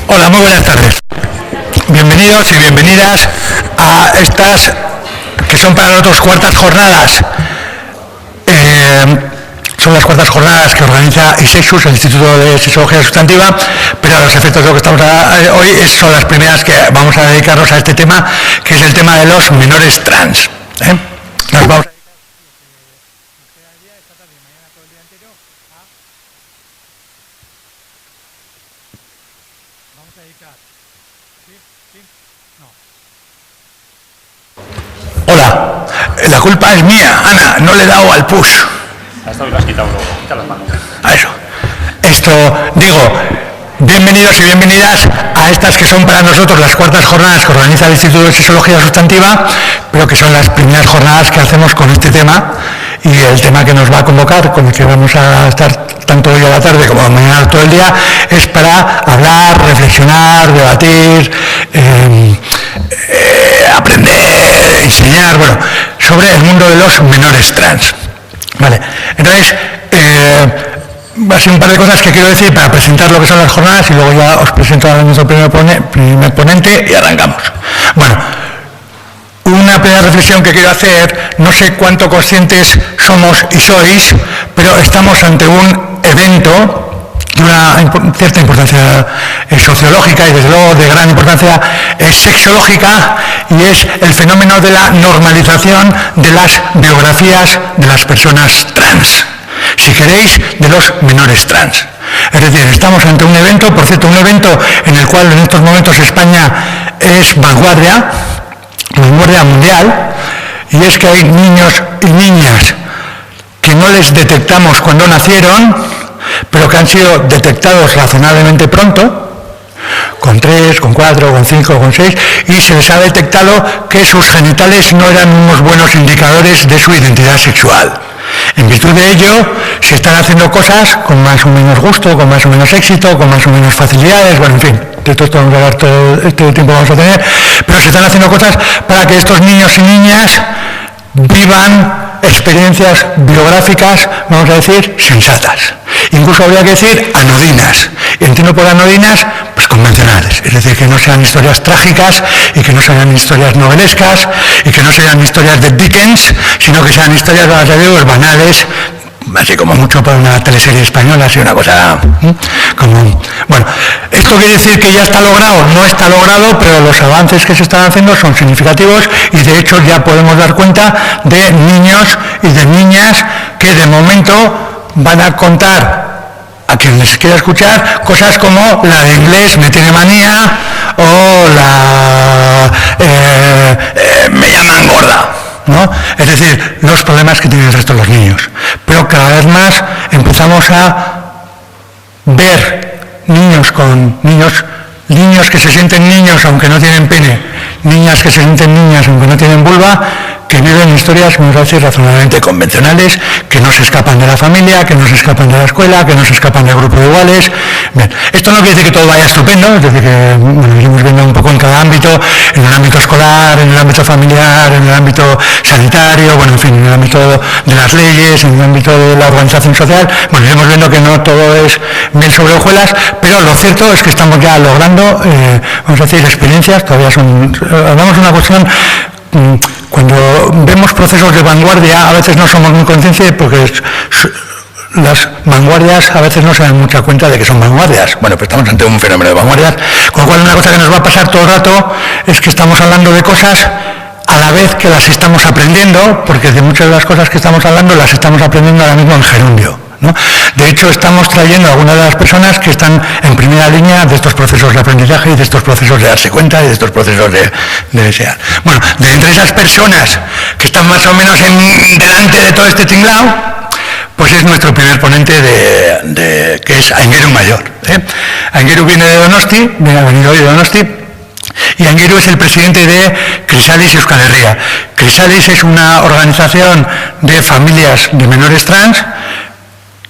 Hola, muy buenas tardes. Bienvenidos y bienvenidas a estas que son para nosotros cuartas jornadas. Son las cuartas jornadas que organiza ISEXUS, el Instituto de Sexología Sustantiva, pero a los efectos de lo que estamos hoy son las primeras que vamos a dedicarnos a este tema, que es el tema de los menores trans. Nos vamos a Hola, la culpa es mía, Ana, no le he dado al push. A esto lo has quitado luego, quita las manos. A eso. Bienvenidos y bienvenidas a estas que son para nosotros las cuartas jornadas que organiza el Instituto de Sexología Sustantiva, pero que son las primeras jornadas que hacemos con este tema, y el tema que nos va a convocar, con el que vamos a estar tanto hoy a la tarde como mañana todo el día, es para hablar, reflexionar, debatir, aprender, enseñar, sobre el mundo de los menores trans. Vale, entonces, así un par de cosas que quiero decir para presentar lo que son las jornadas y luego ya os presento a nuestro primer ponente y arrancamos. Bueno, una primera reflexión que quiero hacer, no sé cuánto conscientes somos y sois, pero estamos ante un evento de una cierta importancia sociológica y desde luego de gran importancia sexológica, y es el fenómeno de la normalización de las biografías de las personas trans, si queréis, de los menores trans. Es decir, estamos ante un evento, por cierto, un evento en el cual en estos momentos España es vanguardia mundial, y es que hay niños y niñas que no les detectamos cuando nacieron, pero que han sido detectados razonablemente pronto, con 3, con 4, con 5, con 6, y se les ha detectado que sus genitales no eran unos buenos indicadores de su identidad sexual. En virtud de ello, se están haciendo cosas con más o menos gusto, con más o menos éxito, con más o menos facilidades, en fin, de todo esto vamos a hablar todo este tiempo vamos a tener, pero se están haciendo cosas para que estos niños y niñas vivan experiencias biográficas, vamos a decir, sensatas. Incluso habría que decir anodinas. Y entiendo por anodinas, pues convencionales. Es decir, que no sean historias trágicas y que no sean historias novelescas y que no sean historias de Dickens, sino que sean historias, vamos a decir, banales, así como mucho para una teleserie española, así una cosa como... Bueno, esto quiere decir que ya está logrado, no está logrado, pero los avances que se están haciendo son significativos y de hecho ya podemos dar cuenta de niños y de niñas que de momento van a contar a quien les quiera escuchar cosas como la de inglés me tiene manía o la me llaman gorda, ¿no? Es decir, los problemas que tienen el resto de los niños. Pero cada vez más empezamos a ver niños que se sienten niños aunque no tienen pene, niñas que se sienten niñas aunque no tienen vulva, que viven historias, vamos a decir, razonablemente convencionales, que no se escapan de la familia, que no se escapan de la escuela, que no se escapan del grupo de iguales. Bien, esto no quiere decir que todo vaya estupendo, es decir, que iremos viendo un poco en cada ámbito, en el ámbito escolar, en el ámbito familiar, en el ámbito sanitario, en fin, en el ámbito de las leyes, en el ámbito de la organización social. Iremos viendo que no todo es miel sobre hojuelas, pero lo cierto es que estamos ya logrando, vamos a decir, experiencias, todavía son, hablamos de una cuestión. Cuando vemos procesos de vanguardia, a veces no somos muy conscientes porque las vanguardias a veces no se dan mucha cuenta de que son vanguardias. Bueno, pues estamos ante un fenómeno de vanguardias, con lo cual una cosa que nos va a pasar todo el rato es que estamos hablando de cosas a la vez que las estamos aprendiendo, porque de muchas de las cosas que estamos hablando las estamos aprendiendo ahora mismo en gerundio, ¿no? De hecho, estamos trayendo a algunas de las personas que están en primera línea de estos procesos de aprendizaje y de estos procesos de darse cuenta y de estos procesos de desear. Bueno, de entre esas personas que están más o menos delante de todo este tinglao, pues es nuestro primer ponente que es Aingeru Mayor. Aingeru viene de Donosti, ha venido hoy de Donosti, y Aingeru es el presidente de Crisalis Euskal Herria. Crisalis es una organización de familias de menores trans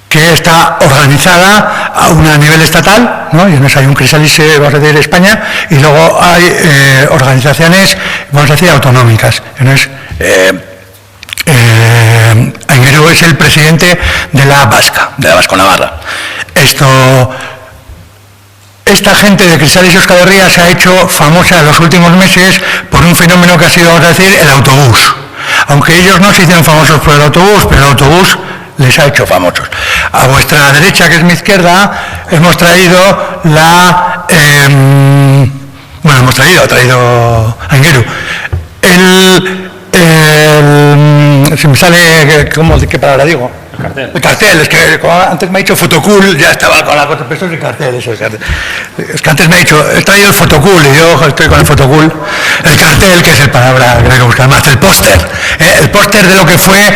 que está organizada a nivel estatal, ¿no? Y entonces hay un Crisalis, vamos a decir, España, y luego hay organizaciones, vamos a decir, autonómicas. Entonces, Aingeru es el presidente de la Vasca, de la Vasco-Navarra. esta gente de Crisales Euskal Herria se ha hecho famosa en los últimos meses por un fenómeno que ha sido, vamos a decir, el autobús. Aunque ellos no se hicieron famosos por el autobús, pero el autobús les ha hecho famosos. A vuestra derecha, que es mi izquierda, hemos traído la... ha traído a Aingeru. Si me sale, ¿qué palabra digo? El cartel, es que como antes me ha dicho fotocool, ya estaba con la cosa, pero eso es el cartel, eso es el cartel. Es que antes me ha dicho, he traído el fotocool, y yo estoy con el fotocool. El cartel, que es el palabra que hay que buscar más, el póster. El póster de lo que fue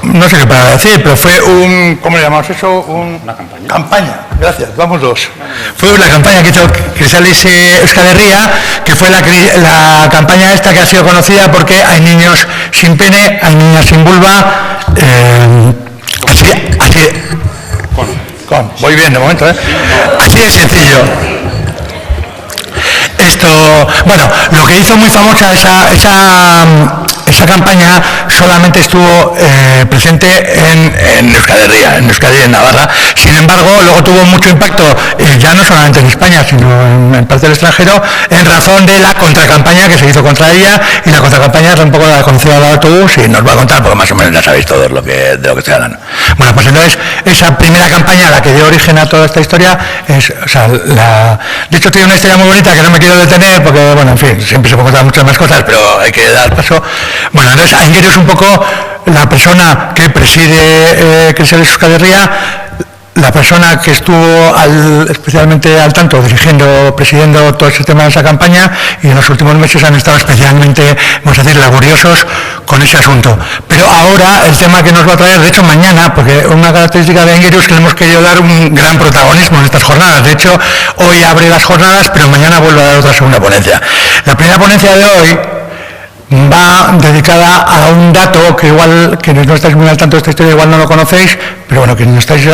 no sé qué para decir, pero fue ¿cómo le llamamos eso? Una campaña. Campaña, gracias, vamos dos. Fue la campaña que hizo Crisales Euskal Herria, que fue la campaña esta que ha sido conocida porque hay niños sin pene, hay niñas sin vulva, voy bien de momento, así de sencillo. Lo que hizo muy famosa esa campaña solamente estuvo presente en Euskal Herria, en Euskadi y en Navarra. Sin embargo, luego tuvo mucho impacto, ya no solamente en España, sino en parte del extranjero, en razón de la contracampaña que se hizo contra ella, y la contracampaña es un poco la conocida del autobús, y nos va a contar, porque más o menos ya sabéis todo de lo que estoy hablando. Bueno, pues entonces, esa primera campaña, la que dio origen a toda esta historia, de hecho tiene una historia muy bonita que no me quiero detener, porque, en fin, siempre se pueden contar muchas más cosas, pero hay que dar paso. Bueno, entonces Aingeru es un poco la persona que preside Crisales Euskal Herria, la persona que estuvo especialmente al tanto, presidiendo todo ese tema de esa campaña, y en los últimos meses han estado especialmente, vamos a decir, laboriosos con ese asunto. Pero ahora el tema que nos va a traer, de hecho mañana, porque una característica de Aingeru es que le hemos querido dar un gran protagonismo en estas jornadas. De hecho, hoy abre las jornadas, pero mañana vuelve a dar otra segunda ponencia. La primera ponencia de hoy va dedicada a un dato que igual, que no estáis muy al tanto de esta historia, igual no lo conocéis, pero bueno, que no estáis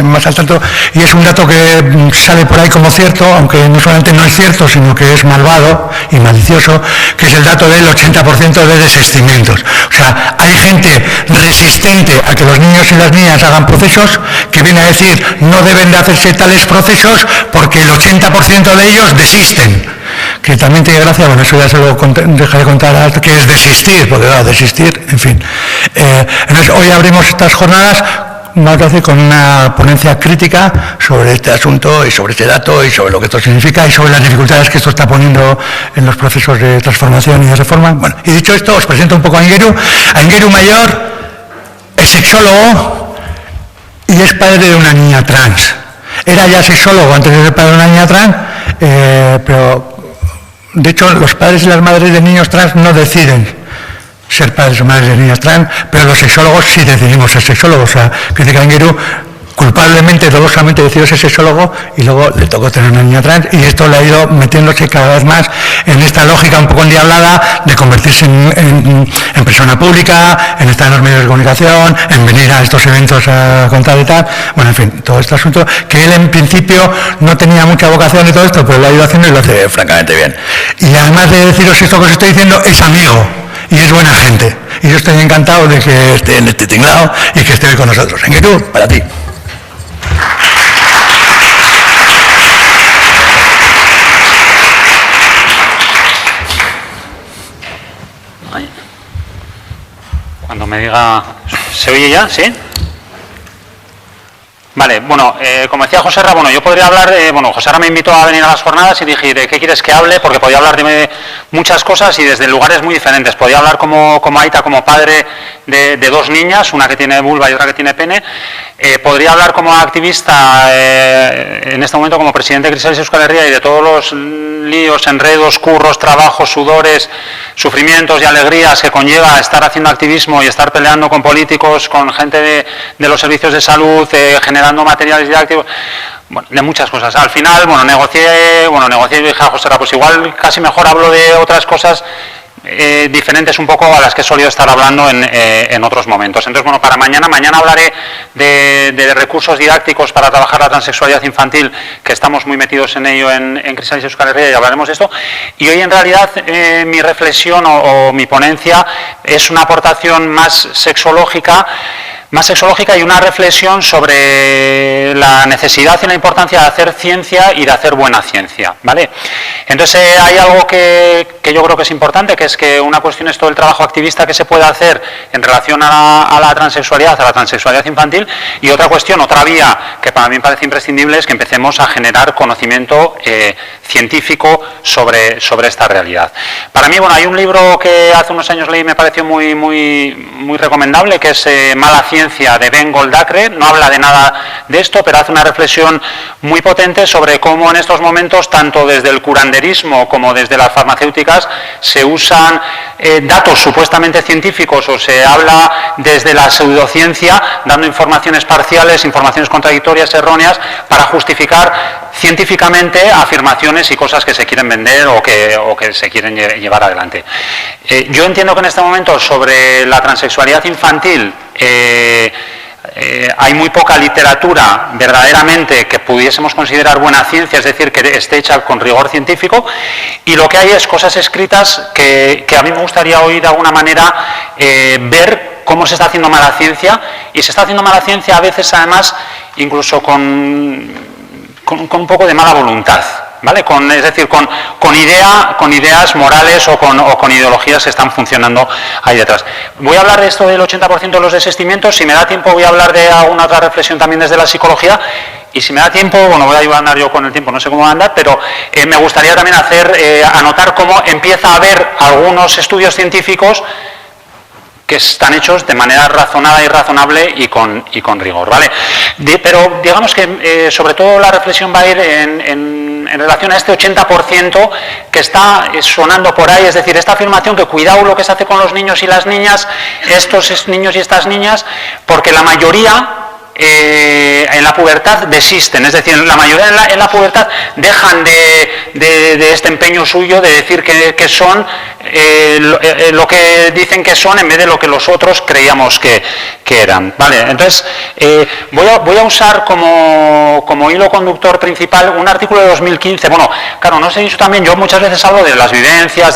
más al tanto, y es un dato que sale por ahí como cierto, aunque no solamente no es cierto, sino que es malvado y malicioso, que es el dato del 80% de desistimientos. O sea, hay gente resistente a que los niños y las niñas hagan procesos, que viene a decir no deben de hacerse tales procesos porque el 80% de ellos desisten. Que también tiene gracia, eso ya se lo dejaré contar, que es desistir, porque desistir, en fin. Entonces, hoy abrimos estas jornadas, más que hacer con una ponencia crítica sobre este asunto y sobre este dato y sobre lo que esto significa y sobre las dificultades que esto está poniendo en los procesos de transformación y de reforma. Bueno, y dicho esto, os presento un poco a Aingeru. Aingeru Mayor es sexólogo y es padre de una niña trans. Era ya sexólogo antes de ser padre de una niña trans, pero de hecho los padres y las madres de niños trans no deciden ser padres o madres de niñas trans, pero los sexólogos sí decidimos ser sexólogos. O sea, que Aingeru culpablemente, dolosamente decidió ser sexólogo y luego le tocó tener una niña trans, y esto le ha ido metiéndose cada vez más en esta lógica un poco endiablada de convertirse en persona pública, en estar en los medios de comunicación, en venir a estos eventos a contar y tal. Bueno, en fin, todo este asunto que él en principio no tenía mucha vocación de todo esto, pero lo ha ido haciendo y lo hace francamente bien. Y además de deciros esto que os estoy diciendo, es amigo y es buena gente. Y yo estoy encantado de que esté en este tinglado y que esté hoy con nosotros. Aingeru, para ti. Cuando me diga... ¿Se oye ya? ¿Sí? Vale, bueno, como decía José Ra, yo podría hablar de... José Ra me invitó a venir a las jornadas y dije, ¿de qué quieres que hable? Porque podía hablar de muchas cosas y desde lugares muy diferentes. Podía hablar como Aita, como padre de dos niñas, una que tiene vulva y otra que tiene pene. Podría hablar como activista, en este momento como presidente de Crisales Euskal Herria, y de todos los líos, enredos, curros, trabajos, sudores, sufrimientos y alegrías que conlleva estar haciendo activismo y estar peleando con políticos, con gente de los servicios de salud, generando materiales didácticos, de muchas cosas. Al final, negocié y dije a José Ra, pues igual casi mejor hablo de otras cosas diferentes un poco a las que he solido estar hablando en otros momentos. Entonces, para mañana hablaré de recursos didácticos para trabajar la transexualidad infantil, que estamos muy metidos en ello en Crisales Euskal Herria, y hablaremos de esto. Y hoy, en realidad, mi reflexión o mi ponencia es una aportación más sexológica, más sexológica y una reflexión sobre la necesidad y la importancia de hacer ciencia y de hacer buena ciencia, ¿vale? Entonces hay algo que yo creo que es importante, que es que una cuestión es todo el trabajo activista que se puede hacer en relación a la transexualidad infantil, y otra cuestión, otra vía que para mí me parece imprescindible es que empecemos a generar conocimiento científico sobre esta realidad. Para mí, bueno, hay un libro que hace unos años leí y me pareció muy recomendable, que es Mala Ciencia, de Ben Goldacre. No habla de nada de esto, pero hace una reflexión muy potente sobre cómo en estos momentos, tanto desde el curanderismo como desde las farmacéuticas, se usan datos supuestamente científicos o se habla desde la pseudociencia, dando informaciones parciales, informaciones contradictorias, erróneas, para justificar científicamente afirmaciones y cosas que se quieren vender o que se quieren llevar adelante. Yo entiendo que en este momento sobre la transexualidad infantil hay muy poca literatura verdaderamente que pudiésemos considerar buena ciencia, es decir, que esté hecha con rigor científico, y lo que hay es cosas escritas que a mí me gustaría hoy de alguna manera ver cómo se está haciendo mala ciencia, y se está haciendo mala ciencia a veces además incluso con un poco de mala voluntad, ¿vale? Es decir, con ideas morales o con ideologías que están funcionando ahí detrás. Voy a hablar de esto del 80% de los desistimientos. Si me da tiempo voy a hablar de alguna otra reflexión también desde la psicología, y si me da tiempo, bueno, voy a andar yo con el tiempo, no sé cómo va a andar, pero me gustaría también anotar cómo empieza a haber algunos estudios científicos que están hechos de manera razonada y razonable y con rigor, ¿vale? Pero digamos que sobre todo la reflexión va a ir en relación a este 80% que está sonando por ahí, es decir, esta afirmación que cuidado lo que se hace con los niños y las niñas, estos niños y estas niñas, porque la mayoría en la pubertad desisten, es decir, la mayoría en la pubertad dejan de este empeño suyo de decir que son lo que dicen que son en vez de lo que los otros creíamos que eran, ¿vale? Entonces voy a usar como hilo conductor principal un artículo de 2015. Bueno, claro, no os he dicho también, yo muchas veces hablo de las vivencias,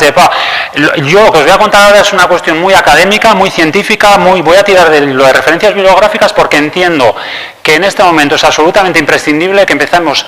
yo lo que os voy a contar ahora es una cuestión muy académica, muy científica, voy a tirar de lo de referencias bibliográficas porque entiendo que en este momento es absolutamente imprescindible que empecemos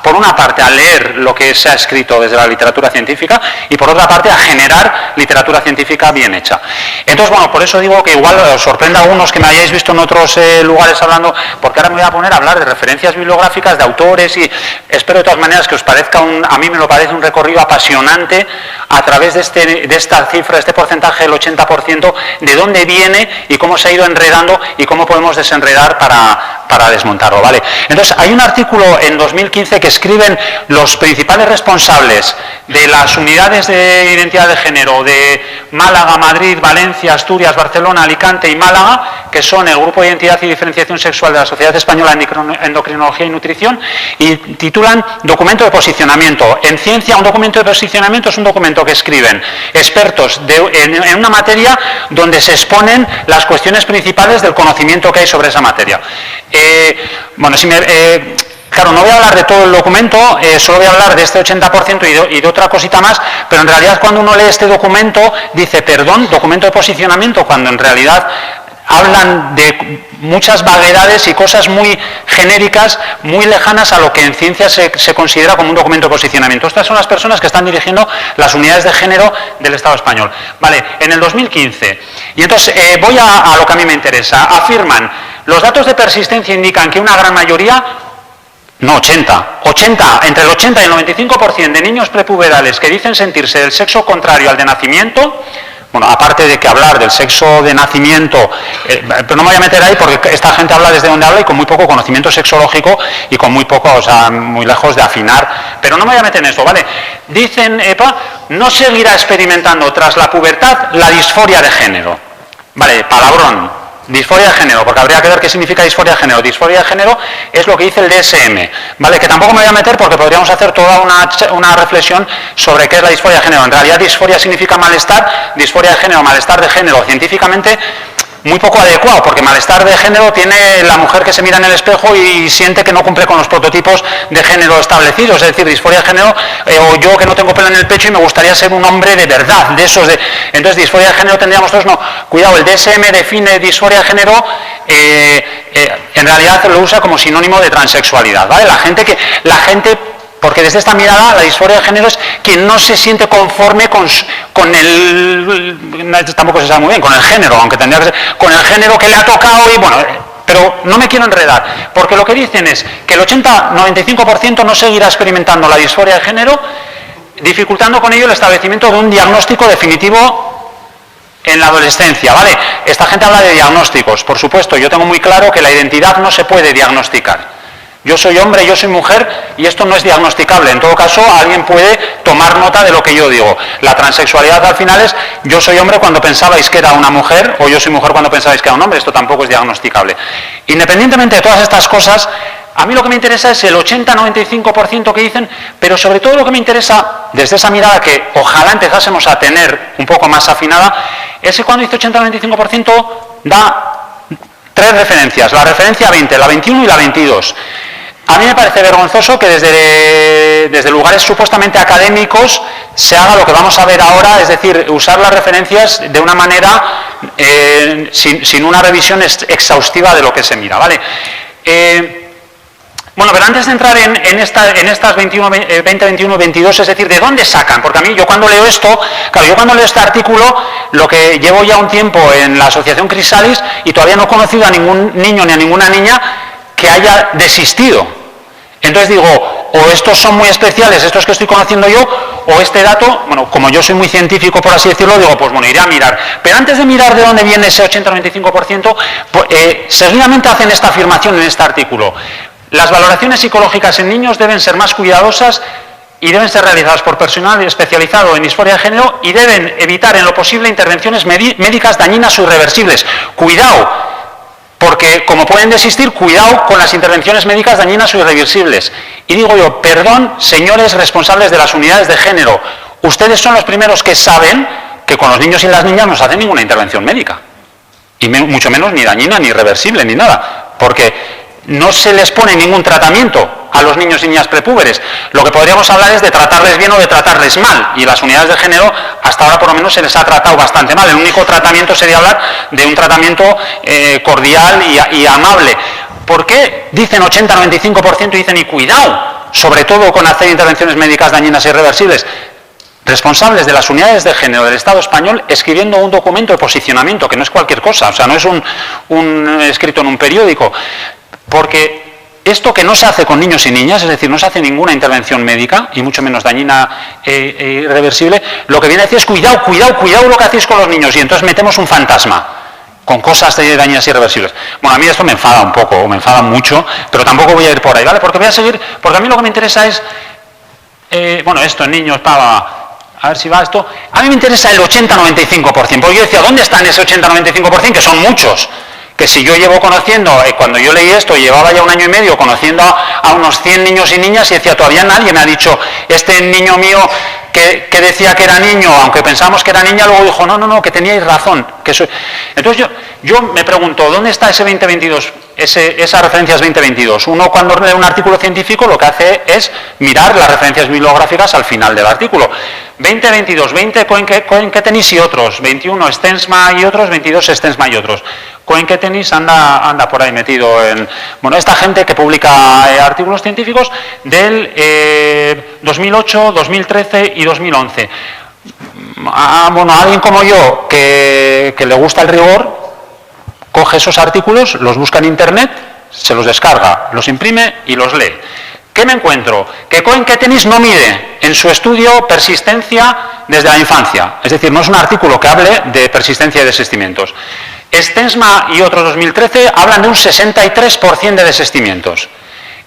por una parte, a leer lo que se ha escrito desde la literatura científica, y por otra parte, a generar literatura científica bien hecha. Entonces, bueno, por eso digo que igual os sorprenda a algunos que me hayáis visto en otros lugares hablando, porque ahora me voy a poner a hablar de referencias bibliográficas, de autores, y espero de todas maneras que os parezca, a mí me lo parece un recorrido apasionante a través de esta cifra, de este porcentaje del 80%, de dónde viene y cómo se ha ido enredando y cómo podemos desenredar para desmontarlo, ¿vale? Entonces, hay un artículo en 2015 que escriben los principales responsables de las unidades de identidad de género de Málaga, Madrid, Valencia, Asturias, Barcelona, Alicante y Málaga, que son el Grupo de Identidad y Diferenciación Sexual de la Sociedad Española de Endocrinología y Nutrición, y titulan Documento de Posicionamiento. En ciencia, un documento de posicionamiento es un documento que escriben expertos en una materia donde se exponen las cuestiones principales del conocimiento que hay sobre esa materia. Claro, no voy a hablar de todo el documento, solo voy a hablar de este 80% y de otra cosita más, pero en realidad cuando uno lee este documento dice, perdón, documento de posicionamiento, cuando en realidad hablan de muchas vaguedades y cosas muy genéricas, muy lejanas a lo que en ciencia se considera como un documento de posicionamiento. Estas son las personas que están dirigiendo las unidades de género del Estado español. Vale, en el 2015, y entonces voy a lo que a mí me interesa, afirman, los datos de persistencia indican que una gran mayoría, entre el 80 y el 95% de niños prepuberales que dicen sentirse del sexo contrario al de nacimiento, bueno, aparte de que hablar del sexo de nacimiento, pero no me voy a meter ahí porque esta gente habla desde donde habla y con muy poco conocimiento sexológico y con muy poco, o sea, muy lejos de afinar, pero no me voy a meter en eso, ¿vale? Dicen, no seguirá experimentando tras la pubertad la disforia de género, ¿vale? Palabrón. Disforia de género, porque habría que ver qué significa disforia de género. Disforia de género es lo que dice el DSM, ¿vale? Que tampoco me voy a meter porque podríamos hacer toda una reflexión sobre qué es la disforia de género. En realidad disforia significa malestar, disforia de género, malestar de género, científicamente muy poco adecuado, porque malestar de género tiene la mujer que se mira en el espejo y siente que no cumple con los prototipos de género establecidos, es decir, disforia de género, o yo que no tengo pelo en el pecho y me gustaría ser un hombre de verdad, de esos de... Entonces, disforia de género tendríamos todos, no, cuidado, el DSM define disforia de género en realidad lo usa como sinónimo de transexualidad, ¿vale? La gente, porque desde esta mirada la disforia de género es quien no se siente conforme con el, tampoco se sabe muy bien, con el género, aunque tendría que ser, con el género que le ha tocado y bueno, pero no me quiero enredar, porque lo que dicen es que el 80-95% no seguirá experimentando la disforia de género, dificultando con ello el establecimiento de un diagnóstico definitivo en la adolescencia, ¿vale? Esta gente habla de diagnósticos, por supuesto, yo tengo muy claro que la identidad no se puede diagnosticar. Yo soy hombre, yo soy mujer y esto no es diagnosticable. En todo caso, alguien puede tomar nota de lo que yo digo. La transexualidad al final es yo soy hombre cuando pensabais que era una mujer o yo soy mujer cuando pensabais que era un hombre. Esto tampoco es diagnosticable. Independientemente de todas estas cosas, a mí lo que me interesa es el 80-95% que dicen, pero sobre todo lo que me interesa, desde esa mirada que ojalá empezásemos a tener un poco más afinada, es que cuando dice 80-95% da tres referencias, la referencia 20, la 21 y la 22. A mí me parece vergonzoso que desde lugares supuestamente académicos se haga lo que vamos a ver ahora, es decir, usar las referencias de una manera sin una revisión exhaustiva de lo que se mira, ¿vale? Bueno, pero antes de entrar en estas 20, 21, 22, es decir, ¿de dónde sacan? Porque a mí, yo cuando leo esto, claro, yo cuando leo este artículo, lo que llevo ya un tiempo en la asociación Crisalis y todavía no he conocido a ningún niño ni a ninguna niña que haya desistido. Entonces digo, o estos son muy especiales, estos que estoy conociendo yo, o este dato, bueno, como yo soy muy científico, por así decirlo, digo, pues bueno, iré a mirar. Pero antes de mirar de dónde viene ese 80-95%, pues, seguidamente hacen esta afirmación en este artículo. Las valoraciones psicológicas en niños deben ser más cuidadosas y deben ser realizadas por personal especializado en disforia de género y deben evitar en lo posible intervenciones médicas dañinas o irreversibles. Cuidado, porque como pueden desistir, cuidado con las intervenciones médicas dañinas o irreversibles. Y digo yo, perdón, señores responsables de las unidades de género, ustedes son los primeros que saben que con los niños y las niñas no se hace ninguna intervención médica. Y mucho menos ni dañina, ni irreversible, ni nada. Porque no se les pone ningún tratamiento a los niños y niñas prepúberes. Lo que podríamos hablar es de tratarles bien o de tratarles mal. Y las unidades de género, hasta ahora por lo menos se les ha tratado bastante mal. El único tratamiento sería hablar de un tratamiento cordial y amable. ¿Por qué dicen 80-95% y dicen y cuidado, sobre todo con hacer intervenciones médicas dañinas e irreversibles? Responsables de las unidades de género del Estado español escribiendo un documento de posicionamiento, que no es cualquier cosa, o sea, no es un escrito en un periódico. Porque esto que no se hace con niños y niñas, es decir, no se hace ninguna intervención médica, y mucho menos dañina e irreversible, lo que viene a decir es cuidado, cuidado, cuidado lo que hacéis con los niños, y entonces metemos un fantasma con cosas dañinas e irreversibles. Bueno, a mí esto me enfada un poco, o me enfada mucho, pero tampoco voy a ir por ahí, ¿vale? Porque voy a seguir, porque a mí lo que me interesa es, bueno, esto en niños, a ver si va esto, a mí me interesa el 80-95%, porque yo decía, ¿dónde están ese 80-95%? Que son muchos. Que si yo llevo conociendo, cuando yo leí esto, llevaba ya 1 año y medio conociendo a unos 100 niños y niñas y decía, todavía nadie me ha dicho, este niño mío que decía que era niño, aunque pensamos que era niña, luego dijo, no, que teníais razón. Que soy... Entonces yo me pregunto, ¿dónde está ese 2022, esas referencias 2022? Uno cuando lee un artículo científico lo que hace es mirar las referencias bibliográficas al final del artículo. 2022, 20 Cohen-Ketenis y otros, 21 Stensma y otros, 22 Stensma y otros. Cohen-Ketenis anda por ahí metido en... Bueno, esta gente que publica artículos científicos del 2008, 2013 y 2011. Bueno, alguien como yo que le gusta el rigor, coge esos artículos, los busca en internet, se los descarga, los imprime y los lee. ¿Qué me encuentro? Que Cohen-Ketenis no mide en su estudio persistencia desde la infancia. Es decir, no es un artículo que hable de persistencia y desistimientos. Stensma y otros 2013 hablan de un 63% de desistimientos.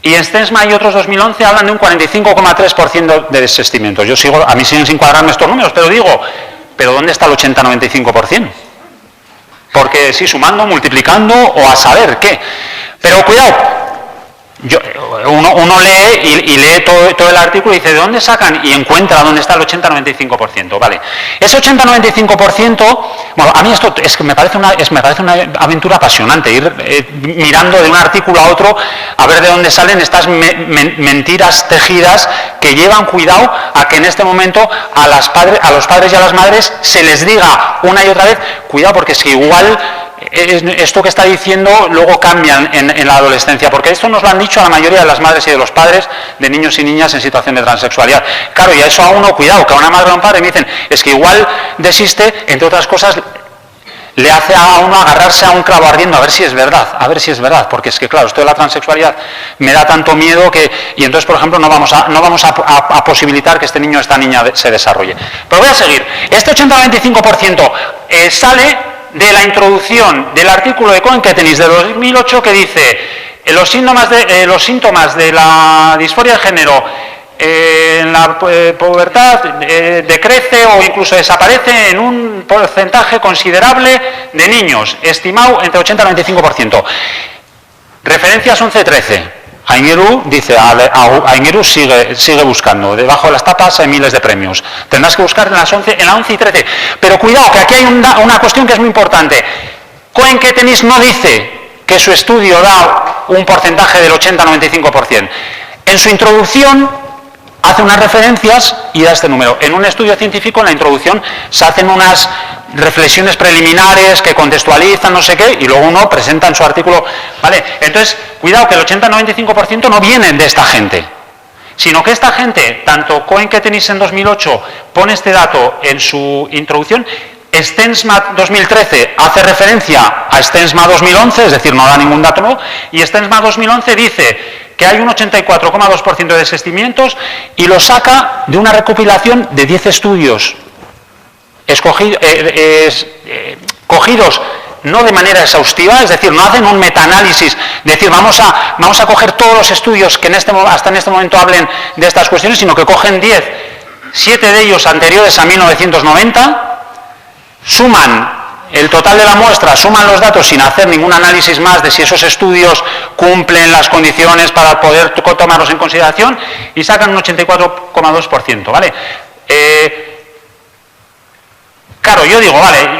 Y Stensma y otros 2011 hablan de un 45,3% de desistimientos. Yo sigo, a mí siguen sin cuadrarme estos números, pero digo, ¿pero dónde está el 80-95%? Porque sí, sumando, multiplicando o a saber qué. Pero cuidado. Uno lee y lee todo el artículo y dice, ¿de dónde sacan? Y encuentra dónde está el 80-95%. Vale. Ese 80-95%, bueno, a mí esto es que me parece una aventura apasionante, ir mirando de un artículo a otro a ver de dónde salen estas mentiras tejidas que llevan, cuidado, a que en este momento a los padres y a las madres se les diga una y otra vez, cuidado, porque es que igual esto que está diciendo luego cambia en la adolescencia, porque esto nos lo han dicho a la mayoría de las madres y de los padres de niños y niñas en situación de transexualidad. Claro, y a eso a uno, cuidado, que a una madre o a un padre me dicen, es que igual desiste, entre otras cosas, le hace a uno agarrarse a un clavo ardiendo, a ver si es verdad, porque es que claro, esto de la transexualidad me da tanto miedo que, y entonces por ejemplo no vamos a posibilitar que este niño o esta niña se desarrolle. Pero voy a seguir, este 80-95% sale de la introducción del artículo de Cohen-Kettenis de 2008 que dice los síntomas de la disforia de género en la pubertad decrece o incluso desaparece en un porcentaje considerable de niños, estimado entre 80 y 95%. Referencias 11-13. Aingeru dice, Aingeru sigue buscando, debajo de las tapas hay miles de premios. Tendrás que buscar en la 11 y 13. Pero cuidado, que aquí hay una cuestión que es muy importante. Cohen-Kettenis no dice que su estudio da un porcentaje del 80-95%. En su introducción hace unas referencias y da este número. En un estudio científico, en la introducción, se hacen unas reflexiones preliminares que contextualizan, no sé qué, y luego uno presenta en su artículo. ¿Vale? Entonces, cuidado que el 80-95% no vienen de esta gente, sino que esta gente, tanto Cohen-Kettenis en 2008 pone este dato en su introducción, Stensma 2013 hace referencia a Stensma 2011, es decir, no da ningún dato nuevo, y Stensma 2011 dice que hay un 84,2% de desistimientos y lo saca de una recopilación de 10 estudios cogidos no de manera exhaustiva, es decir, no hacen un metaanálisis, decir, vamos a coger todos los estudios que hasta en este momento hablen de estas cuestiones, sino que cogen 10, 7 de ellos anteriores a 1990, suman el total de la muestra, suman los datos sin hacer ningún análisis más de si esos estudios cumplen las condiciones para poder tomarlos en consideración y sacan un 84,2%, ¿vale? Claro, yo digo, vale,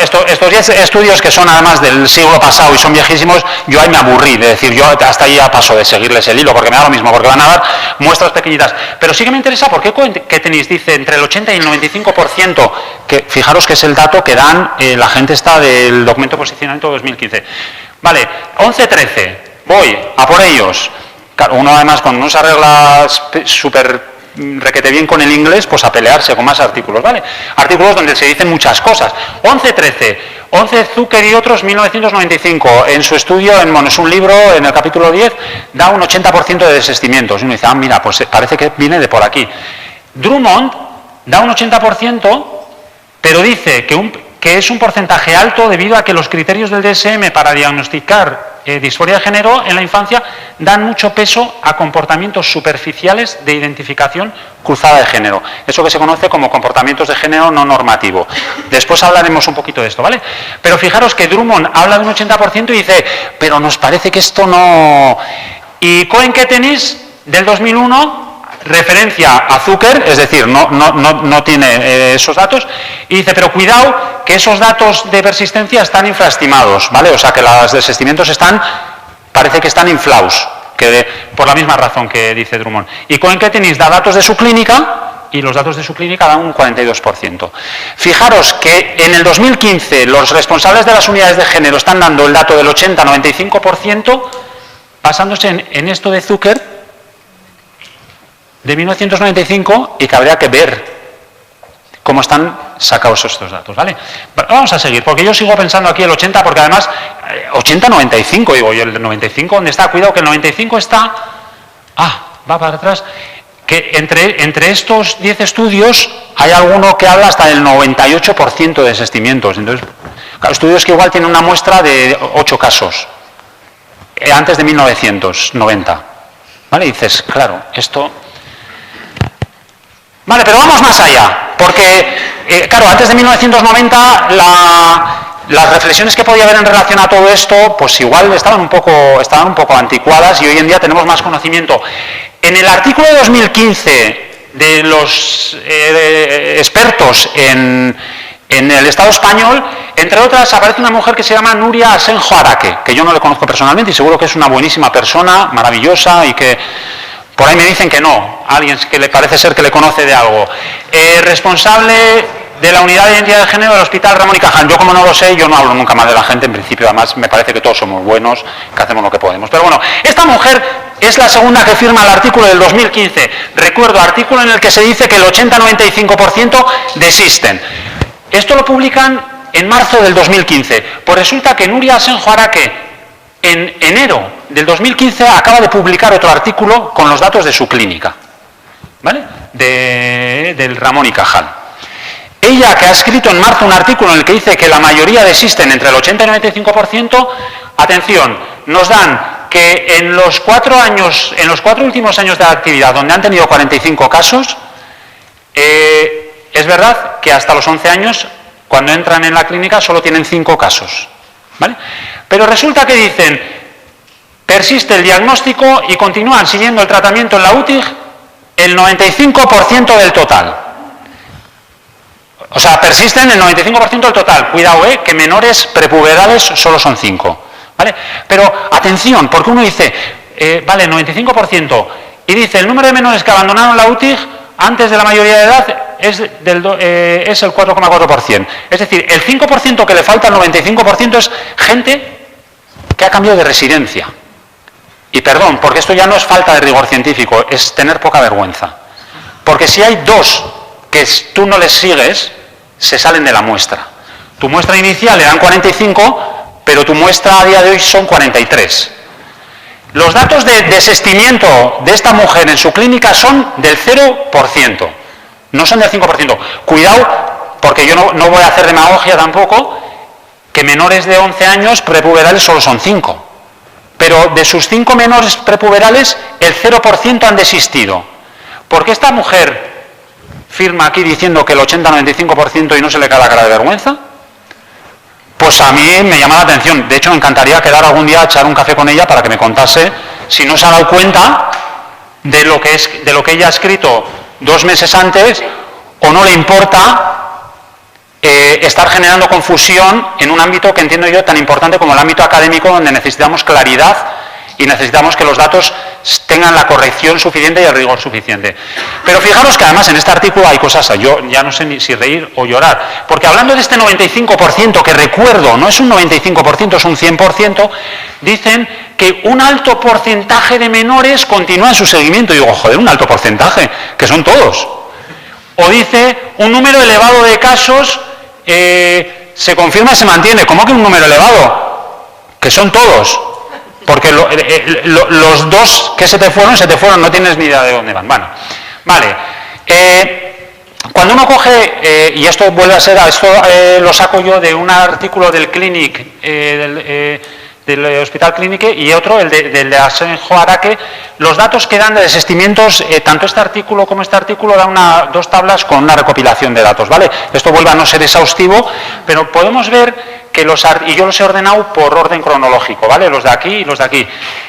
estos 10 estudios que son además del siglo pasado y son viejísimos, yo ahí me aburrí de decir, yo hasta ahí ya paso de seguirles el hilo, porque me da lo mismo, porque van a dar muestras pequeñitas. Pero sí que me interesa por qué Cohen-Kettenis dice entre el 80 y el 95%, que fijaros que es el dato que dan la gente esta del documento de posicionamiento de 2015. Vale, 11-13, voy a por ellos. Claro, uno además con unas reglas súper requete bien con el inglés, pues a pelearse con más artículos, ¿vale? Artículos donde se dicen muchas cosas. 11-13, 11 Zucker y otros, 1995, en su estudio, es un libro, en el capítulo 10, da un 80% de desistimientos. Y uno dice, mira, pues parece que viene de por aquí. Drummond da un 80%, pero dice que es un porcentaje alto debido a que los criterios del DSM para diagnosticar disforia de género en la infancia dan mucho peso a comportamientos superficiales de identificación cruzada de género. Eso que se conoce como comportamientos de género no normativo. Después hablaremos un poquito de esto, ¿vale? Pero fijaros que Drummond habla de un 80% y dice, pero nos parece que esto no... Y Cohen-Kettenis, del 2001... referencia a Zucker, es decir, no tiene esos datos, y dice, pero cuidado que esos datos de persistencia están infraestimados, ¿vale? O sea, que los desistimientos parece que están inflados, por la misma razón que dice Drummond. Y Cohen-Kettenis da datos de su clínica, y los datos de su clínica dan un 42%. Fijaros que en el 2015 los responsables de las unidades de género están dando el dato del 80-95%, basándose en esto de Zucker, de 1995, y que habría que ver cómo están sacados estos datos, ¿vale? Pero vamos a seguir, porque yo sigo pensando aquí el 80, porque además, 80-95, digo yo, el 95, ¿dónde está? Cuidado que el 95 está... va para atrás. Que entre estos 10 estudios hay alguno que habla hasta del 98% de desistimientos. Entonces, claro, estudios que igual tienen una muestra de 8 casos, antes de 1990. ¿Vale? Y dices, claro, esto... Vale, pero vamos más allá, porque, claro, antes de 1990 las reflexiones que podía haber en relación a todo esto, pues igual estaban un poco anticuadas y hoy en día tenemos más conocimiento. En el artículo de 2015 de los expertos en el Estado español, entre otras, aparece una mujer que se llama Nuria Asenjo Araque, que yo no le conozco personalmente y seguro que es una buenísima persona, maravillosa y que... Por ahí me dicen que no, alguien que le parece ser que le conoce de algo. Responsable de la unidad de identidad de género del Hospital Ramón y Cajal. Yo como no lo sé, yo no hablo nunca más de la gente, en principio además me parece que todos somos buenos, que hacemos lo que podemos. Pero bueno, esta mujer es la segunda que firma el artículo del 2015. Recuerdo, artículo en el que se dice que el 80-95% desisten. Esto lo publican en marzo del 2015. Pues resulta que Nuria Asenjo Araque, en enero del 2015, acaba de publicar otro artículo con los datos de su clínica, ¿vale? Del Ramón y Cajal. Ella, que ha escrito en marzo un artículo en el que dice que la mayoría desisten entre el 80 y el 95%, atención, nos dan que en los 4 últimos años de actividad, donde han tenido 45 casos, es verdad que hasta los 11 años, cuando entran en la clínica, solo tienen 5 casos, ¿vale? Pero resulta que dicen, persiste el diagnóstico y continúan siguiendo el tratamiento en la UTIG el 95% del total. O sea, persisten el 95% del total. Cuidado, que menores prepuberales solo son 5. ¿Vale? Pero atención, porque uno dice, vale, 95%, y dice el número de menores que abandonaron la UTIG antes de la mayoría de edad es el 4,4%. Es decir, el 5% que le falta al 95% es gente que ha cambiado de residencia. Y perdón, porque esto ya no es falta de rigor científico, es tener poca vergüenza. Porque si hay 2 que tú no les sigues, se salen de la muestra. Tu muestra inicial eran 45, pero tu muestra a día de hoy son 43. Los datos de desistimiento de esta mujer en su clínica son del 0%, no son del 5%. Cuidado, porque yo no voy a hacer demagogia tampoco, que menores de 11 años prepuberales solo son 5. Pero de sus 5 menores prepuberales, el 0% han desistido. Porque esta mujer firma aquí diciendo que el 80-95% y no se le cae la cara de vergüenza, pues a mí me llama la atención. De hecho, me encantaría quedar algún día a echar un café con ella para que me contase si no se ha dado cuenta de lo que ella ha escrito 2 meses antes, o no le importa estar generando confusión en un ámbito que entiendo yo tan importante como el ámbito académico, donde necesitamos claridad y necesitamos que los datos tengan la corrección suficiente y el rigor suficiente. Pero fijaros que además en este artículo hay cosas, yo ya no sé ni si reír o llorar, porque hablando de este 95%, que recuerdo, no es un 95%, es un 100%, dicen que un alto porcentaje de menores continúa en su seguimiento. Y digo, joder, un alto porcentaje, que son todos. O dice, un número elevado de casos se confirma y se mantiene. ¿Cómo que un número elevado? Que son todos. Porque los 2 que se te fueron, no tienes ni idea de dónde van. Bueno, vale. Cuando uno coge, y esto vuelve a ser, esto lo saco yo de un artículo del Clinic, del Hospital Clinic, y otro, el de Asenjo Araque, los datos que dan de desistimientos, tanto este artículo como este artículo dan 2 tablas con una recopilación de datos, ¿vale? Esto vuelve a no ser exhaustivo, pero podemos ver que y yo los he ordenado por orden cronológico, ¿vale? Los de aquí y los de aquí.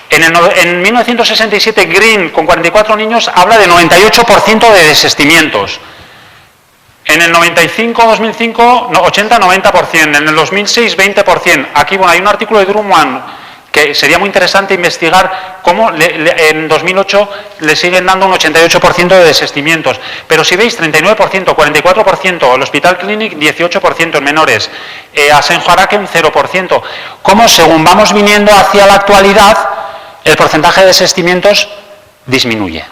En 1967, Green, con 44 niños, habla de 98% de desistimientos. En el 95, 2005, 80-90%. En el 2006, 20%. Aquí, bueno, hay un artículo de Drummond que sería muy interesante investigar cómo en 2008 le siguen dando un 88% de desistimientos. Pero si veis, 39%, 44%, el Hospital Clinic 18% en menores, Asenjo Araque un 0%. Cómo según vamos viniendo hacia la actualidad, el porcentaje de desistimientos disminuye.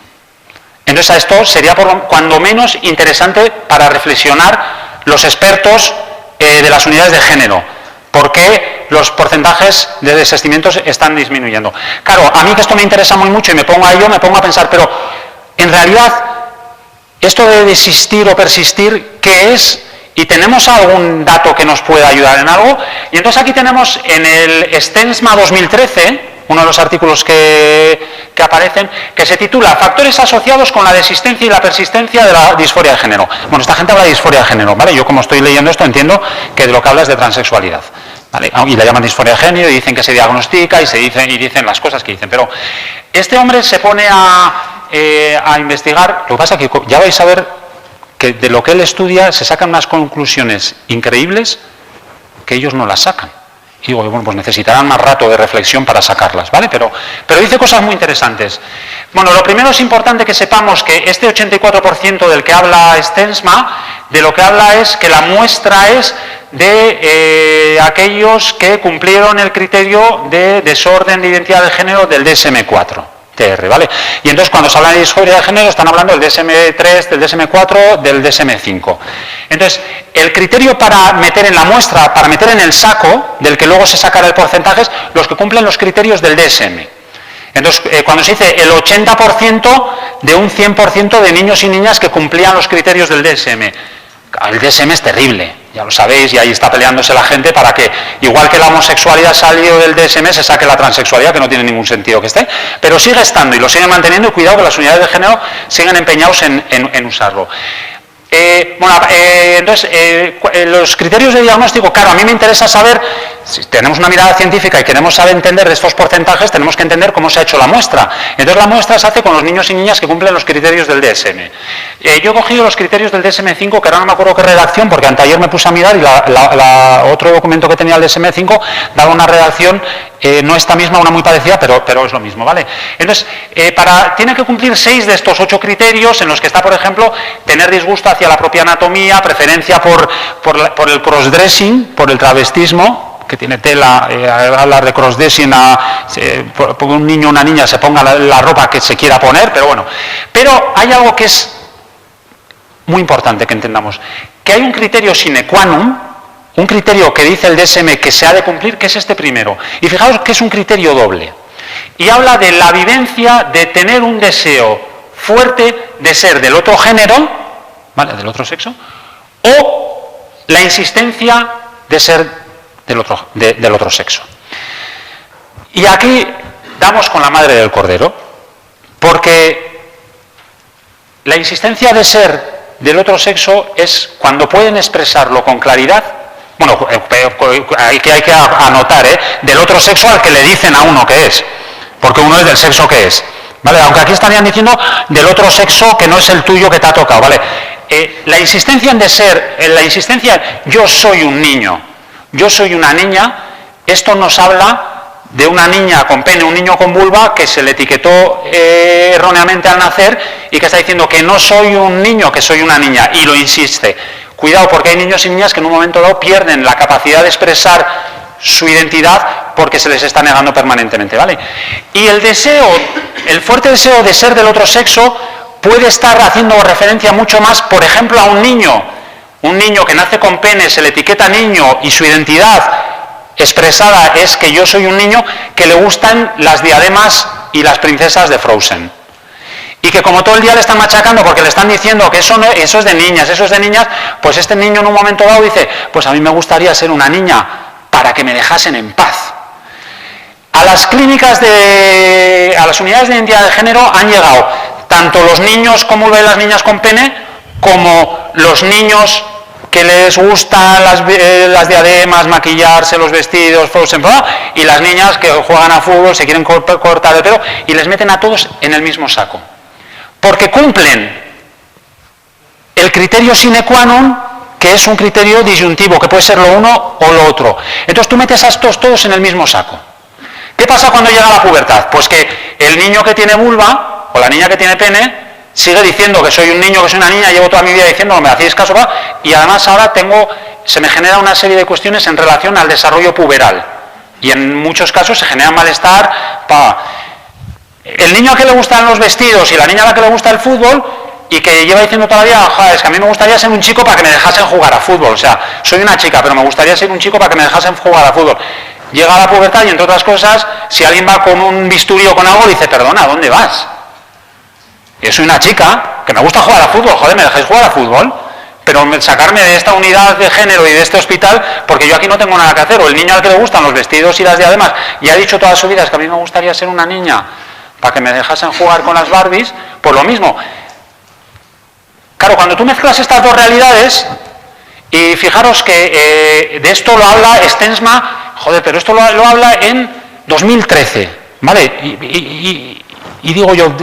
Entonces a esto sería cuando menos interesante para reflexionar los expertos de las unidades de género. ¿Por qué los porcentajes de desistimientos están disminuyendo? Claro, a mí que esto me interesa muy mucho y me pongo a pensar, pero en realidad, esto de desistir o persistir, ¿qué es? ¿Y tenemos algún dato que nos pueda ayudar en algo? Y entonces aquí tenemos en el STENSMA 2013, uno de los artículos que aparecen, que se titula Factores asociados con la desistencia y la persistencia de la disforia de género. Bueno, esta gente habla de disforia de género, ¿vale? Yo como estoy leyendo esto entiendo que de lo que habla es de transexualidad, ¿vale? Y la llaman disforia de género y dicen que se diagnostica y dicen las cosas que dicen. Pero este hombre se pone a investigar. Lo que pasa es que ya vais a ver que de lo que él estudia se sacan unas conclusiones increíbles que ellos no las sacan. Y digo, bueno, pues necesitarán más rato de reflexión para sacarlas, ¿vale? Pero dice cosas muy interesantes. Bueno, lo primero es importante que sepamos que este 84% del que habla Stensma, de lo que habla es que la muestra es de aquellos que cumplieron el criterio de desorden de identidad de género del DSM-4. TR, ¿vale? Y entonces cuando se habla de disforia de género están hablando del DSM-3, del DSM-4, del DSM-5. Entonces, el criterio para meter en la muestra, para meter en el saco, del que luego se sacará el porcentaje, es los que cumplen los criterios del DSM. Entonces, cuando se dice el 80% de un 100% de niños y niñas que cumplían los criterios del DSM. El DSM es terrible, ya lo sabéis, y ahí está peleándose la gente para que, igual que la homosexualidad salió del DSM, se saque la transexualidad, que no tiene ningún sentido que esté, pero sigue estando y lo siguen manteniendo, y cuidado que las unidades de género siguen empeñados en usarlo. Los criterios de diagnóstico, claro, a mí me interesa saber, si tenemos una mirada científica y queremos saber entender de estos porcentajes, tenemos que entender cómo se ha hecho la muestra. Entonces la muestra se hace con los niños y niñas que cumplen los criterios del DSM. Yo he cogido los criterios del DSM-5, que ahora no me acuerdo qué redacción, porque anteayer me puse a mirar y otro documento que tenía el DSM-5 daba una redacción, no esta misma, una muy parecida, pero es lo mismo, ¿vale? Entonces, tiene que cumplir 6 de estos 8 criterios, en los que está, por ejemplo, tener disgusto hacia la propia anatomía, preferencia por el crossdressing, por el travestismo, que tiene tela, hablar de crossdressing, por un niño o una niña se ponga la ropa que se quiera poner, pero bueno. Pero hay algo que es muy importante que entendamos, que hay un criterio sine qua non, un criterio que dice el DSM que se ha de cumplir, que es este primero. Y fijaos que es un criterio doble. Y habla de la vivencia de tener un deseo fuerte de ser del otro género, ¿vale?, del otro sexo, o la insistencia de ser del otro sexo. Y aquí damos con la madre del cordero, porque la insistencia de ser del otro sexo es cuando pueden expresarlo con claridad. Bueno, hay que anotar, del otro sexo al que le dicen a uno que es, porque uno es del sexo que es, ¿vale? Aunque aquí estarían diciendo del otro sexo que no es el tuyo que te ha tocado, ¿vale? La insistencia en de ser, la insistencia yo soy un niño, yo soy una niña, esto nos habla de una niña con pene, un niño con vulva, que se le etiquetó erróneamente al nacer y que está diciendo que no soy un niño, que soy una niña, y lo insiste. Cuidado, porque hay niños y niñas que en un momento dado pierden la capacidad de expresar su identidad porque se les está negando permanentemente, ¿vale? Y el deseo, el fuerte deseo de ser del otro sexo puede estar haciendo referencia mucho más, por ejemplo, a un niño que nace con pene, se le etiqueta niño y su identidad expresada es que yo soy un niño, que le gustan las diademas y las princesas de Frozen. Y que como todo el día le están machacando porque le están diciendo que eso es de niñas, pues este niño en un momento dado dice, pues a mí me gustaría ser una niña para que me dejasen en paz. A las clínicas a las unidades de identidad de género han llegado tanto los niños como las niñas con pene, como los niños que les gustan las diademas, maquillarse, los vestidos, Frozen, y las niñas que juegan a fútbol, se quieren cortar el pelo, y les meten a todos en el mismo saco. Porque cumplen el criterio sine qua non, que es un criterio disyuntivo, que puede ser lo uno o lo otro. Entonces tú metes a estos todos en el mismo saco. ¿Qué pasa cuando llega la pubertad? Pues que el niño que tiene vulva, o la niña que tiene pene, sigue diciendo que soy un niño, que soy una niña, llevo toda mi vida diciendo, no me hacéis caso, y además ahora se me genera una serie de cuestiones en relación al desarrollo puberal. Y en muchos casos se genera malestar, el niño a que le gustan los vestidos y la niña a la que le gusta el fútbol, y que lleva diciendo todavía, es que a mí me gustaría ser un chico para que me dejasen jugar a fútbol, o sea, soy una chica, pero me gustaría ser un chico para que me dejasen jugar a fútbol. Llega a la pubertad y, entre otras cosas, si alguien va con un bisturí o con algo, dice, perdona, ¿a dónde vas? Yo soy una chica, que me gusta jugar a fútbol, joder, ¿me dejáis jugar a fútbol? Pero sacarme de esta unidad de género y de este hospital, porque yo aquí no tengo nada que hacer. O el niño al que le gustan los vestidos y las diademas, y ha dicho toda su vida, es que a mí me gustaría ser una niña para que me dejasen jugar con las Barbies, pues lo mismo. Claro, cuando tú mezclas estas dos realidades, y fijaros que de esto lo habla Stensma, joder, pero esto lo habla en 2013, ¿vale? Y digo yo,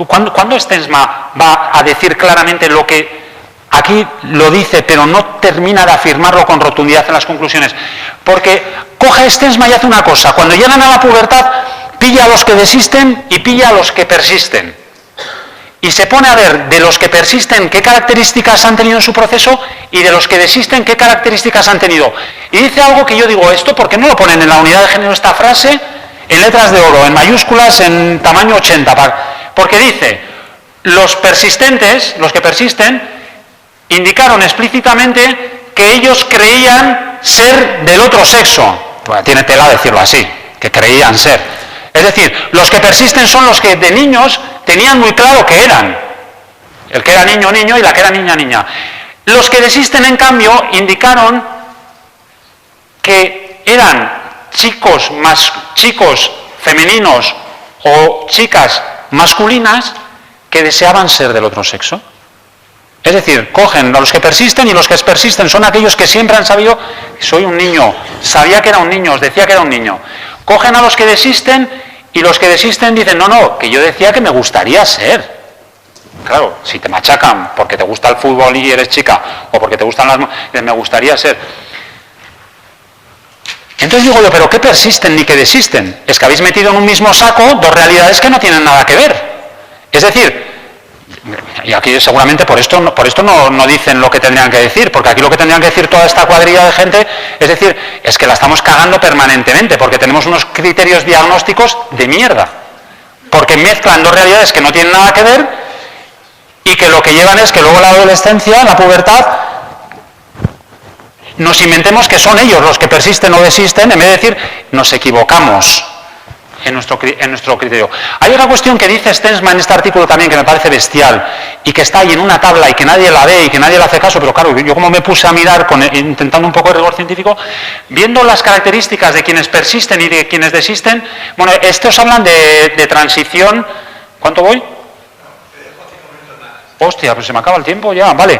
¿cuándo Stensma va a decir claramente lo que aquí lo dice, pero no termina de afirmarlo con rotundidad en las conclusiones. Porque coge Stensma y hace una cosa. Cuando llegan a la pubertad, pilla a los que desisten y pilla a los que persisten. Y se pone a ver de los que persisten qué características han tenido en su proceso y de los que desisten qué características han tenido. Y dice algo que yo digo, esto, ¿por qué no lo ponen en la unidad de género esta frase? En letras de oro, en mayúsculas, en tamaño 80. Porque dice, los persistentes, los que persisten, indicaron explícitamente que ellos creían ser del otro sexo. Bueno, tiene tela decirlo así, que creían ser. Es decir, los que persisten son los que de niños tenían muy claro que eran. El que era niño, niño, y la que era niña, niña. Los que desisten, en cambio, indicaron que eran chicos femeninos o chicas masculinas que deseaban ser del otro sexo. Es decir, cogen a los que persisten y los que persisten son aquellos que siempre han sabido, soy un niño, sabía que era un niño, os decía que era un niño. Cogen a los que desisten y los que desisten dicen, no, que yo decía que me gustaría ser. Claro, si te machacan porque te gusta el fútbol y eres chica, o porque te gustan las... me gustaría ser. Entonces digo yo, ¿pero qué persisten ni qué desisten? Es que habéis metido en un mismo saco dos realidades que no tienen nada que ver. Es decir, y aquí seguramente por esto no dicen lo que tendrían que decir, porque aquí lo que tendrían que decir toda esta cuadrilla de gente, es decir, es que la estamos cagando permanentemente, porque tenemos unos criterios diagnósticos de mierda, porque mezclan dos realidades que no tienen nada que ver y que lo que llevan es que luego la adolescencia, la pubertad, nos inventemos que son ellos los que persisten o desisten, en vez de decir, nos equivocamos en nuestro criterio. Hay otra cuestión que dice Stensma en este artículo también que me parece bestial y que está ahí en una tabla y que nadie la ve y que nadie le hace caso, pero claro, yo como me puse a mirar intentando un poco de rigor científico, viendo las características de quienes persisten y de quienes desisten, bueno, estos hablan de transición. ¿Cuánto voy? Hostia, pues se me acaba el tiempo ya, vale.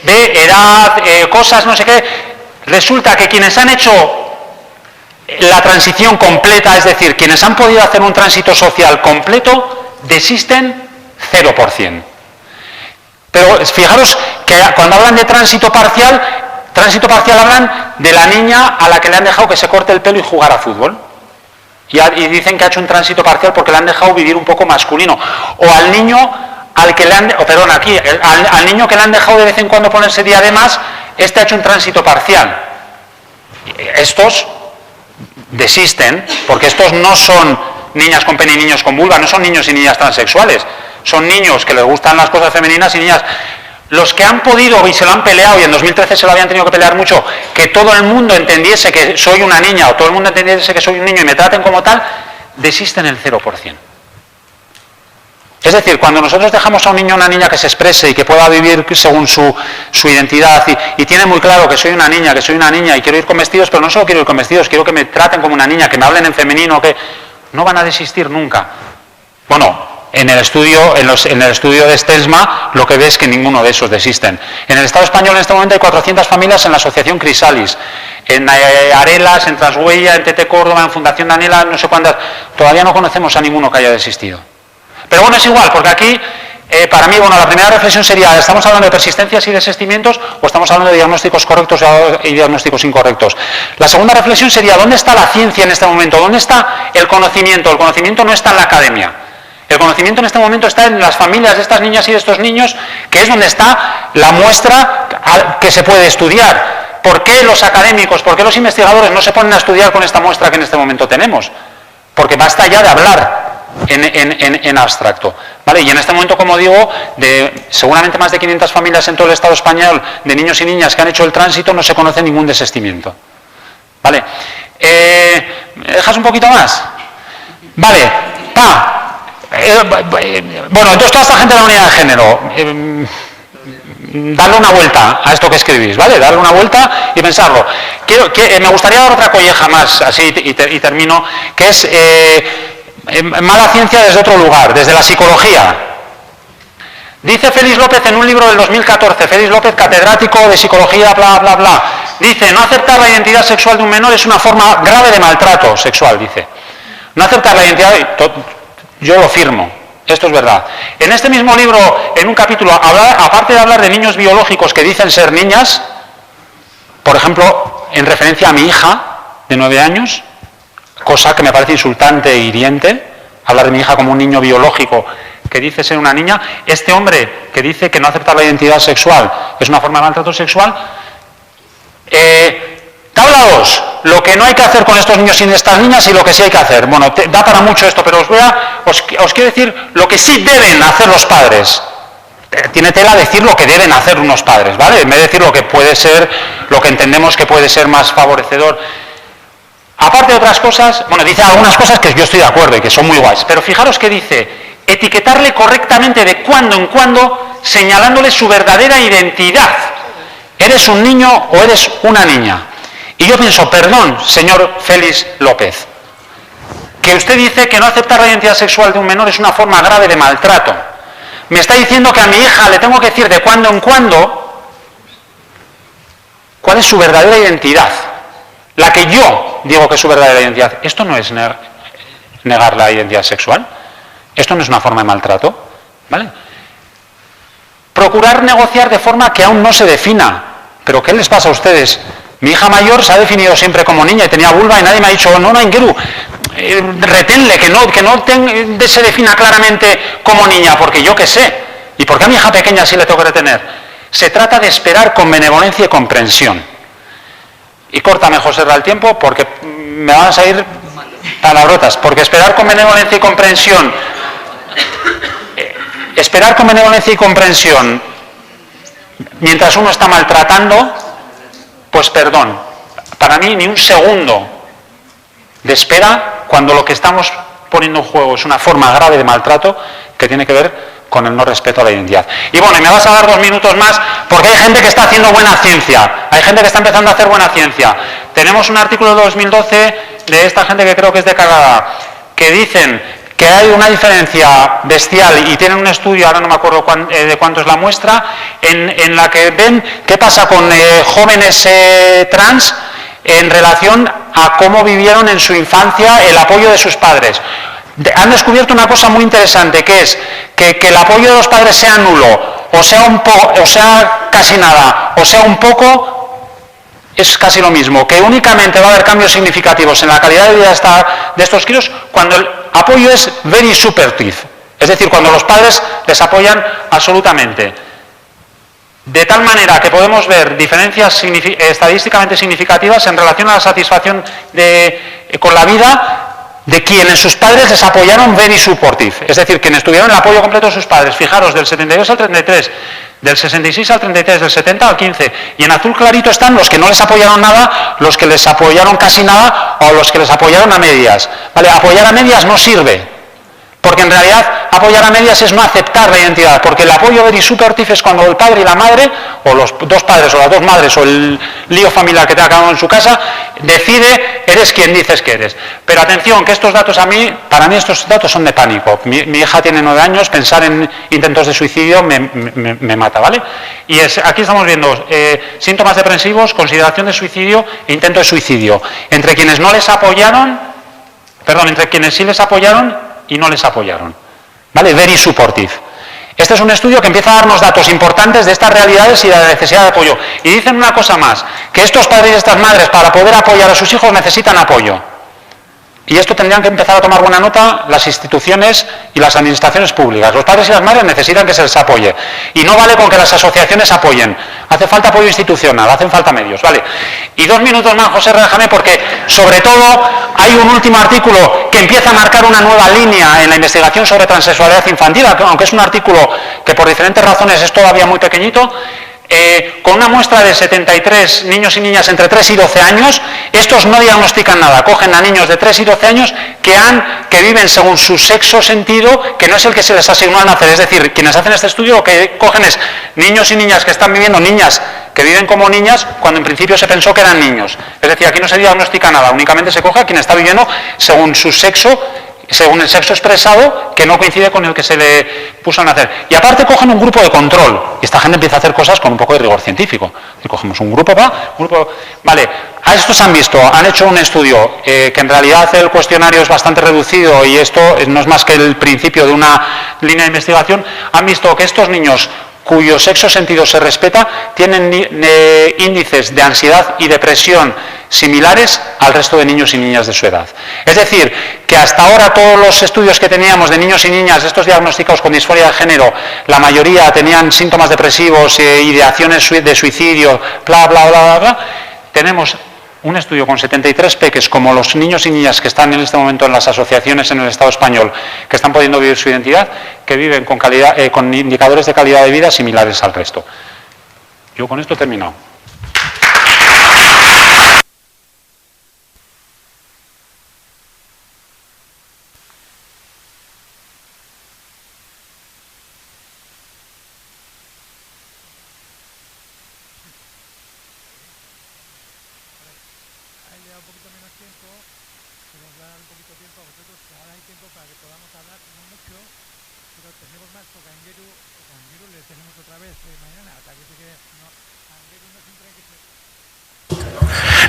Edad, cosas, no sé qué. Resulta que quienes han hecho la transición completa, es decir, quienes han podido hacer un tránsito social completo, desisten 0%. Pero fijaros que cuando hablan de tránsito parcial hablan de la niña a la que le han dejado que se corte el pelo y jugar a fútbol. Y dicen que ha hecho un tránsito parcial porque le han dejado vivir un poco masculino. O al niño al que le han... al niño que le han dejado de vez en cuando ponerse diademas, ha hecho un tránsito parcial. Estos desisten, porque estos no son niñas con pene y niños con vulva, no son niños y niñas transexuales, son niños que les gustan las cosas femeninas y niñas. Los que han podido y se lo han peleado, y en 2013 se lo habían tenido que pelear mucho, que todo el mundo entendiese que soy una niña o todo el mundo entendiese que soy un niño y me traten como tal, desisten el 0%. Es decir, cuando nosotros dejamos a un niño o una niña que se exprese y que pueda vivir según su identidad y tiene muy claro que soy una niña y quiero ir con vestidos, pero no solo quiero ir con vestidos, quiero que me traten como una niña, que me hablen en femenino, que no van a desistir nunca. Bueno, en el estudio de Stensma lo que ves es que ninguno de esos desisten. En el Estado español en este momento hay 400 familias en la asociación Crisalis, en Arelas, en Trashuella, en TT Córdoba, en Fundación Daniela, no sé cuántas. Todavía no conocemos a ninguno que haya desistido. Pero bueno, es igual, porque aquí, para mí, bueno, la primera reflexión sería, ¿estamos hablando de persistencias y desistimientos o estamos hablando de diagnósticos correctos y diagnósticos incorrectos? La segunda reflexión sería, ¿dónde está la ciencia en este momento? ¿Dónde está el conocimiento? El conocimiento no está en la academia. El conocimiento en este momento está en las familias de estas niñas y de estos niños, que es donde está la muestra que se puede estudiar. ¿Por qué los académicos, por qué los investigadores no se ponen a estudiar con esta muestra que en este momento tenemos? Porque basta ya de hablar en abstracto, ¿vale? Y en este momento, como digo, de seguramente más de 500 familias en todo el Estado español de niños y niñas que han hecho el tránsito, no se conoce ningún desistimiento, ¿vale? ¿Me dejas un poquito más? Vale, bueno, entonces toda esta gente de la unidad de género, darle una vuelta a esto que escribís, ¿vale? Darle una vuelta y pensarlo. Me gustaría dar otra colleja más, así y termino, que es mala ciencia desde otro lugar, desde la psicología. Dice Félix López en un libro del 2014, Félix López, catedrático de psicología, bla, bla, bla, dice, no aceptar la identidad sexual de un menor es una forma grave de maltrato sexual, dice. No aceptar la identidad, yo lo firmo, Esto es verdad. En este mismo libro, en un capítulo, aparte de hablar de niños biológicos que dicen ser niñas, por ejemplo, en referencia a mi hija de 9 años, cosa que me parece insultante e hiriente, hablar de mi hija como un niño biológico que dice ser una niña, este hombre que dice que no aceptar la identidad sexual es una forma de maltrato sexual. Tabla 2, lo que no hay que hacer con estos niños y estas niñas y lo que sí hay que hacer. Bueno, da para mucho esto, pero os quiero decir lo que sí deben hacer los padres. Tiene tela decir lo que deben hacer unos padres, ¿vale? En vez de decir lo que puede ser, lo que entendemos que puede ser más favorecedor. Aparte de otras cosas, bueno, dice algunas cosas que yo estoy de acuerdo y que son muy guays, pero fijaros que dice, etiquetarle correctamente de cuando en cuando, señalándole su verdadera identidad. ¿Eres un niño o eres una niña? Y yo pienso, perdón, señor Félix López, que usted dice que no aceptar la identidad sexual de un menor es una forma grave de maltrato. Me está diciendo que a mi hija le tengo que decir de cuando en cuando cuál es su verdadera identidad. La que yo digo que es su verdadera identidad. ¿Esto no es negar la identidad sexual? ¿Esto no es una forma de maltrato? ¿Vale? Procurar negociar de forma que aún no se defina. ¿Pero qué les pasa a ustedes? Mi hija mayor se ha definido siempre como niña y tenía vulva y nadie me ha dicho, no, Ingeru, reténle, que no se defina claramente como niña, porque yo qué sé. ¿Y por qué a mi hija pequeña sí le tengo que retener? Se trata de esperar con benevolencia y comprensión. Y córtame, José, el tiempo, porque me van a salir palabrotas. Porque esperar con benevolencia y comprensión, mientras uno está maltratando, pues perdón, para mí ni un segundo de espera cuando lo que estamos poniendo en juego es una forma grave de maltrato que tiene que ver con el no respeto a la identidad. Y bueno, y me vas a dar 2 minutos más porque hay gente que está haciendo buena ciencia, hay gente que está empezando a hacer buena ciencia. Tenemos un artículo de 2012 de esta gente que creo que es de Canadá, que dicen que hay una diferencia bestial y tienen un estudio, ahora no me acuerdo de cuánto es la muestra, en la que ven qué pasa con jóvenes trans en relación a cómo vivieron en su infancia el apoyo de sus padres. Han descubierto una cosa muy interesante, que es que el apoyo de los padres sea nulo, o sea casi nada, o sea un poco, es casi lo mismo, que únicamente va a haber cambios significativos en la calidad de vida de estos críos cuando el apoyo es very supportive, es decir, cuando los padres les apoyan absolutamente. De tal manera que podemos ver diferencias estadísticamente significativas en relación a la satisfacción con la vida de quienes sus padres les apoyaron very supportive, es decir, quienes tuvieron el apoyo completo de sus padres. Fijaros, del 72 al 33, del 66 al 33, del 70 al 15, y en azul clarito están los que no les apoyaron nada, los que les apoyaron casi nada o los que les apoyaron a medias. Vale, apoyar a medias no sirve, porque en realidad apoyar a medias es no aceptar la identidad, porque el apoyo very supportive es cuando el padre y la madre, o los 2 padres o las 2 madres, o el lío familiar que tenga cada uno en su casa, decide, eres quien dices que eres. Pero atención, que estos datos para mí estos datos son de pánico. Mi hija tiene 9 años, pensar en intentos de suicidio me mata, ¿vale? Y aquí estamos viendo síntomas depresivos, consideración de suicidio e intento de suicidio. Entre quienes sí les apoyaron y no les apoyaron. ¿Vale? Very supportive. Este es un estudio que empieza a darnos datos importantes de estas realidades y de la necesidad de apoyo. Y dicen una cosa más, que estos padres y estas madres para poder apoyar a sus hijos necesitan apoyo. Y esto tendrían que empezar a tomar buena nota las instituciones y las administraciones públicas. Los padres y las madres necesitan que se les apoye. Y no vale con que las asociaciones apoyen. Hace falta apoyo institucional, hacen falta medios, ¿vale? Y 2 minutos más, José, déjame, porque sobre todo hay un último artículo que empieza a marcar una nueva línea en la investigación sobre transexualidad infantil, aunque es un artículo que por diferentes razones es todavía muy pequeñito. Con una muestra de 73 niños y niñas entre 3 y 12 años, estos no diagnostican nada, cogen a niños de 3 y 12 años que viven según su sexo sentido, que no es el que se les asignó al nacer. Es decir, quienes hacen este estudio lo que cogen es niños y niñas que están viviendo, niñas que viven como niñas, cuando en principio se pensó que eran niños. Es decir, aquí no se diagnostica nada, únicamente se coge a quien está viviendo según su sexo, según el sexo expresado, que no coincide con el que se le puso a nacer. Y aparte cogen un grupo de control, y esta gente empieza a hacer cosas con un poco de rigor científico. Y cogemos un grupo, vale, A estos han hecho un estudio que en realidad el cuestionario es bastante reducido y esto no es más que el principio de una línea de investigación. Han visto que estos niños cuyo sexo sentido se respeta tienen índices de ansiedad y depresión similares al resto de niños y niñas de su edad. Es decir, que hasta ahora todos los estudios que teníamos de niños y niñas, estos diagnosticados con disforia de género, la mayoría tenían síntomas depresivos, ideaciones de suicidio, bla, bla, bla, bla, bla. Tenemos un estudio con 73 peques, como los niños y niñas que están en este momento en las asociaciones en el Estado español, que están pudiendo vivir su identidad, que viven con indicadores de calidad de vida similares al resto. Yo con esto he terminado.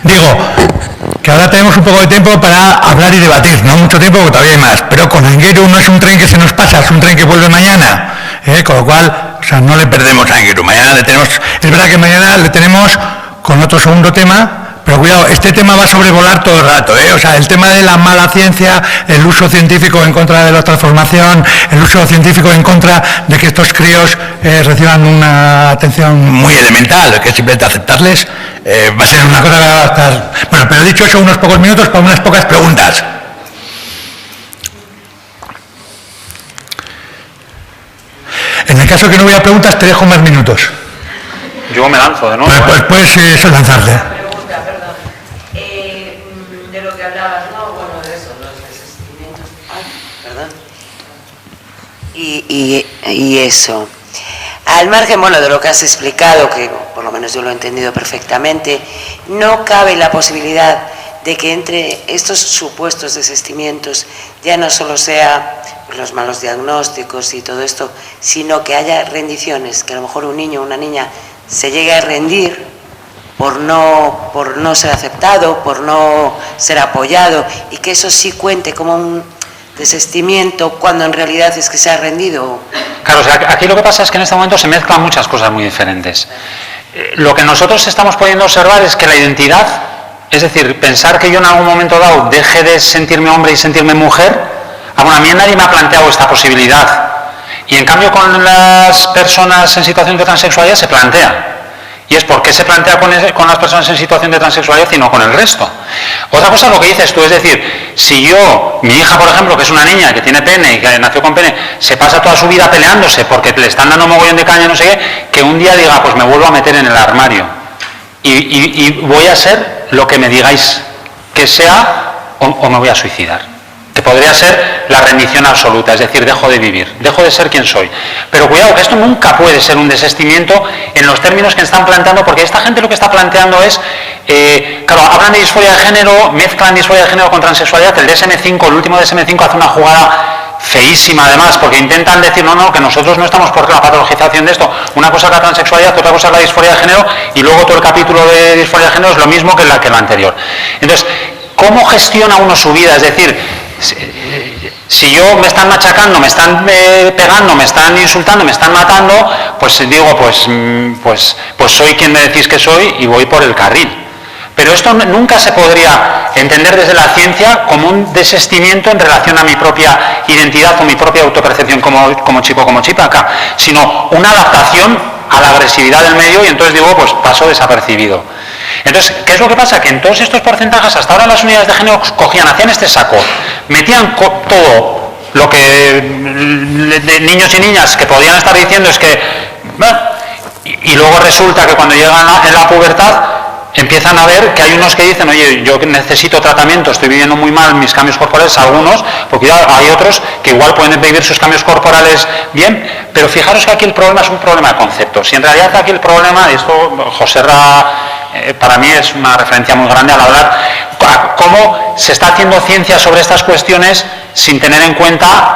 Digo, que ahora tenemos un poco de tiempo para hablar y debatir, no mucho tiempo porque todavía hay más, pero con Angueru no es un tren que se nos pasa, es un tren que vuelve mañana, con lo cual, o sea, no le perdemos a Angueru, mañana le tenemos, es verdad que mañana le tenemos con otro segundo tema, pero cuidado, este tema va a sobrevolar todo el rato, o sea, el tema de la mala ciencia, el uso científico en contra de la transformación, el uso científico en contra de que estos críos reciban una atención muy elemental, que simplemente aceptarles, va a ser una cosa que va a estar... Bueno, pero dicho eso, unos pocos minutos para unas pocas preguntas. En el caso que no hubiera preguntas, te dejo más minutos. Yo me lanzo de nuevo. Pues puedes lanzarte. De lo que hablabas, ¿no? Bueno, de eso, los desistimientos. Perdón. Y eso. Al margen, bueno, de lo que has explicado, que por lo menos yo lo he entendido perfectamente, no cabe la posibilidad de que entre estos supuestos desistimientos ya no solo sea los malos diagnósticos y todo esto, sino que haya rendiciones, que a lo mejor un niño o una niña se llegue a rendir por no ser aceptado, por no ser apoyado, y que eso sí cuente como un desistimiento cuando en realidad es que se ha rendido. Claro, o sea, aquí lo que pasa es que en este momento se mezclan muchas cosas muy diferentes. Lo que nosotros estamos pudiendo observar es que la identidad, es decir, pensar que yo en algún momento dado deje de sentirme hombre y sentirme mujer, a mí nadie me ha planteado esta posibilidad. Y en cambio con las personas en situación de transexualidad se plantea. Y es por qué se plantea con las personas en situación de transexualidad y no con el resto. Otra cosa es lo que dices tú, es decir, si mi hija, por ejemplo, que es una niña que tiene pene y que nació con pene, se pasa toda su vida peleándose porque le están dando mogollón de caña y no sé qué, que un día diga, pues me vuelvo a meter en el armario y voy a ser lo que me digáis que sea o me voy a suicidar. Que podría ser la rendición absoluta, es decir, dejo de vivir, dejo de ser quien soy. Pero cuidado, que esto nunca puede ser un desistimiento en los términos que están planteando, porque esta gente lo que está planteando es, claro, hablan de disforia de género, mezclan disforia de género con transexualidad. El DSM-5, el último DSM-5 hace una jugada feísima además, porque intentan decir, no, que nosotros no estamos por la patologización de esto. Una cosa es la transexualidad, otra cosa es la disforia de género, y luego todo el capítulo de disforia de género es lo mismo que lo anterior. Entonces, ¿cómo gestiona uno su vida? Es decir, si yo me están machacando, me están pegando, me están insultando, me están matando, pues digo, pues soy quien me decís que soy y voy por el carril. Pero esto nunca se podría entender desde la ciencia como un desistimiento en relación a mi propia identidad o mi propia autopercepción como chico, como chica acá, sino una adaptación a la agresividad del medio y entonces digo, pues paso desapercibido. Entonces, ¿qué es lo que pasa? Que en todos estos porcentajes, hasta ahora las unidades de género cogían, hacían este saco, metían todo lo que de niños y niñas que podían estar diciendo es que... y luego resulta que cuando llegan en la pubertad empiezan a ver que hay unos que dicen, oye, yo necesito tratamiento, estoy viviendo muy mal mis cambios corporales, algunos, porque hay otros que igual pueden vivir sus cambios corporales bien, pero fijaros que aquí el problema es un problema de conceptos. Y en realidad aquí el problema, esto Joserra para mí es una referencia muy grande al hablar cómo se está haciendo ciencia sobre estas cuestiones sin tener en cuenta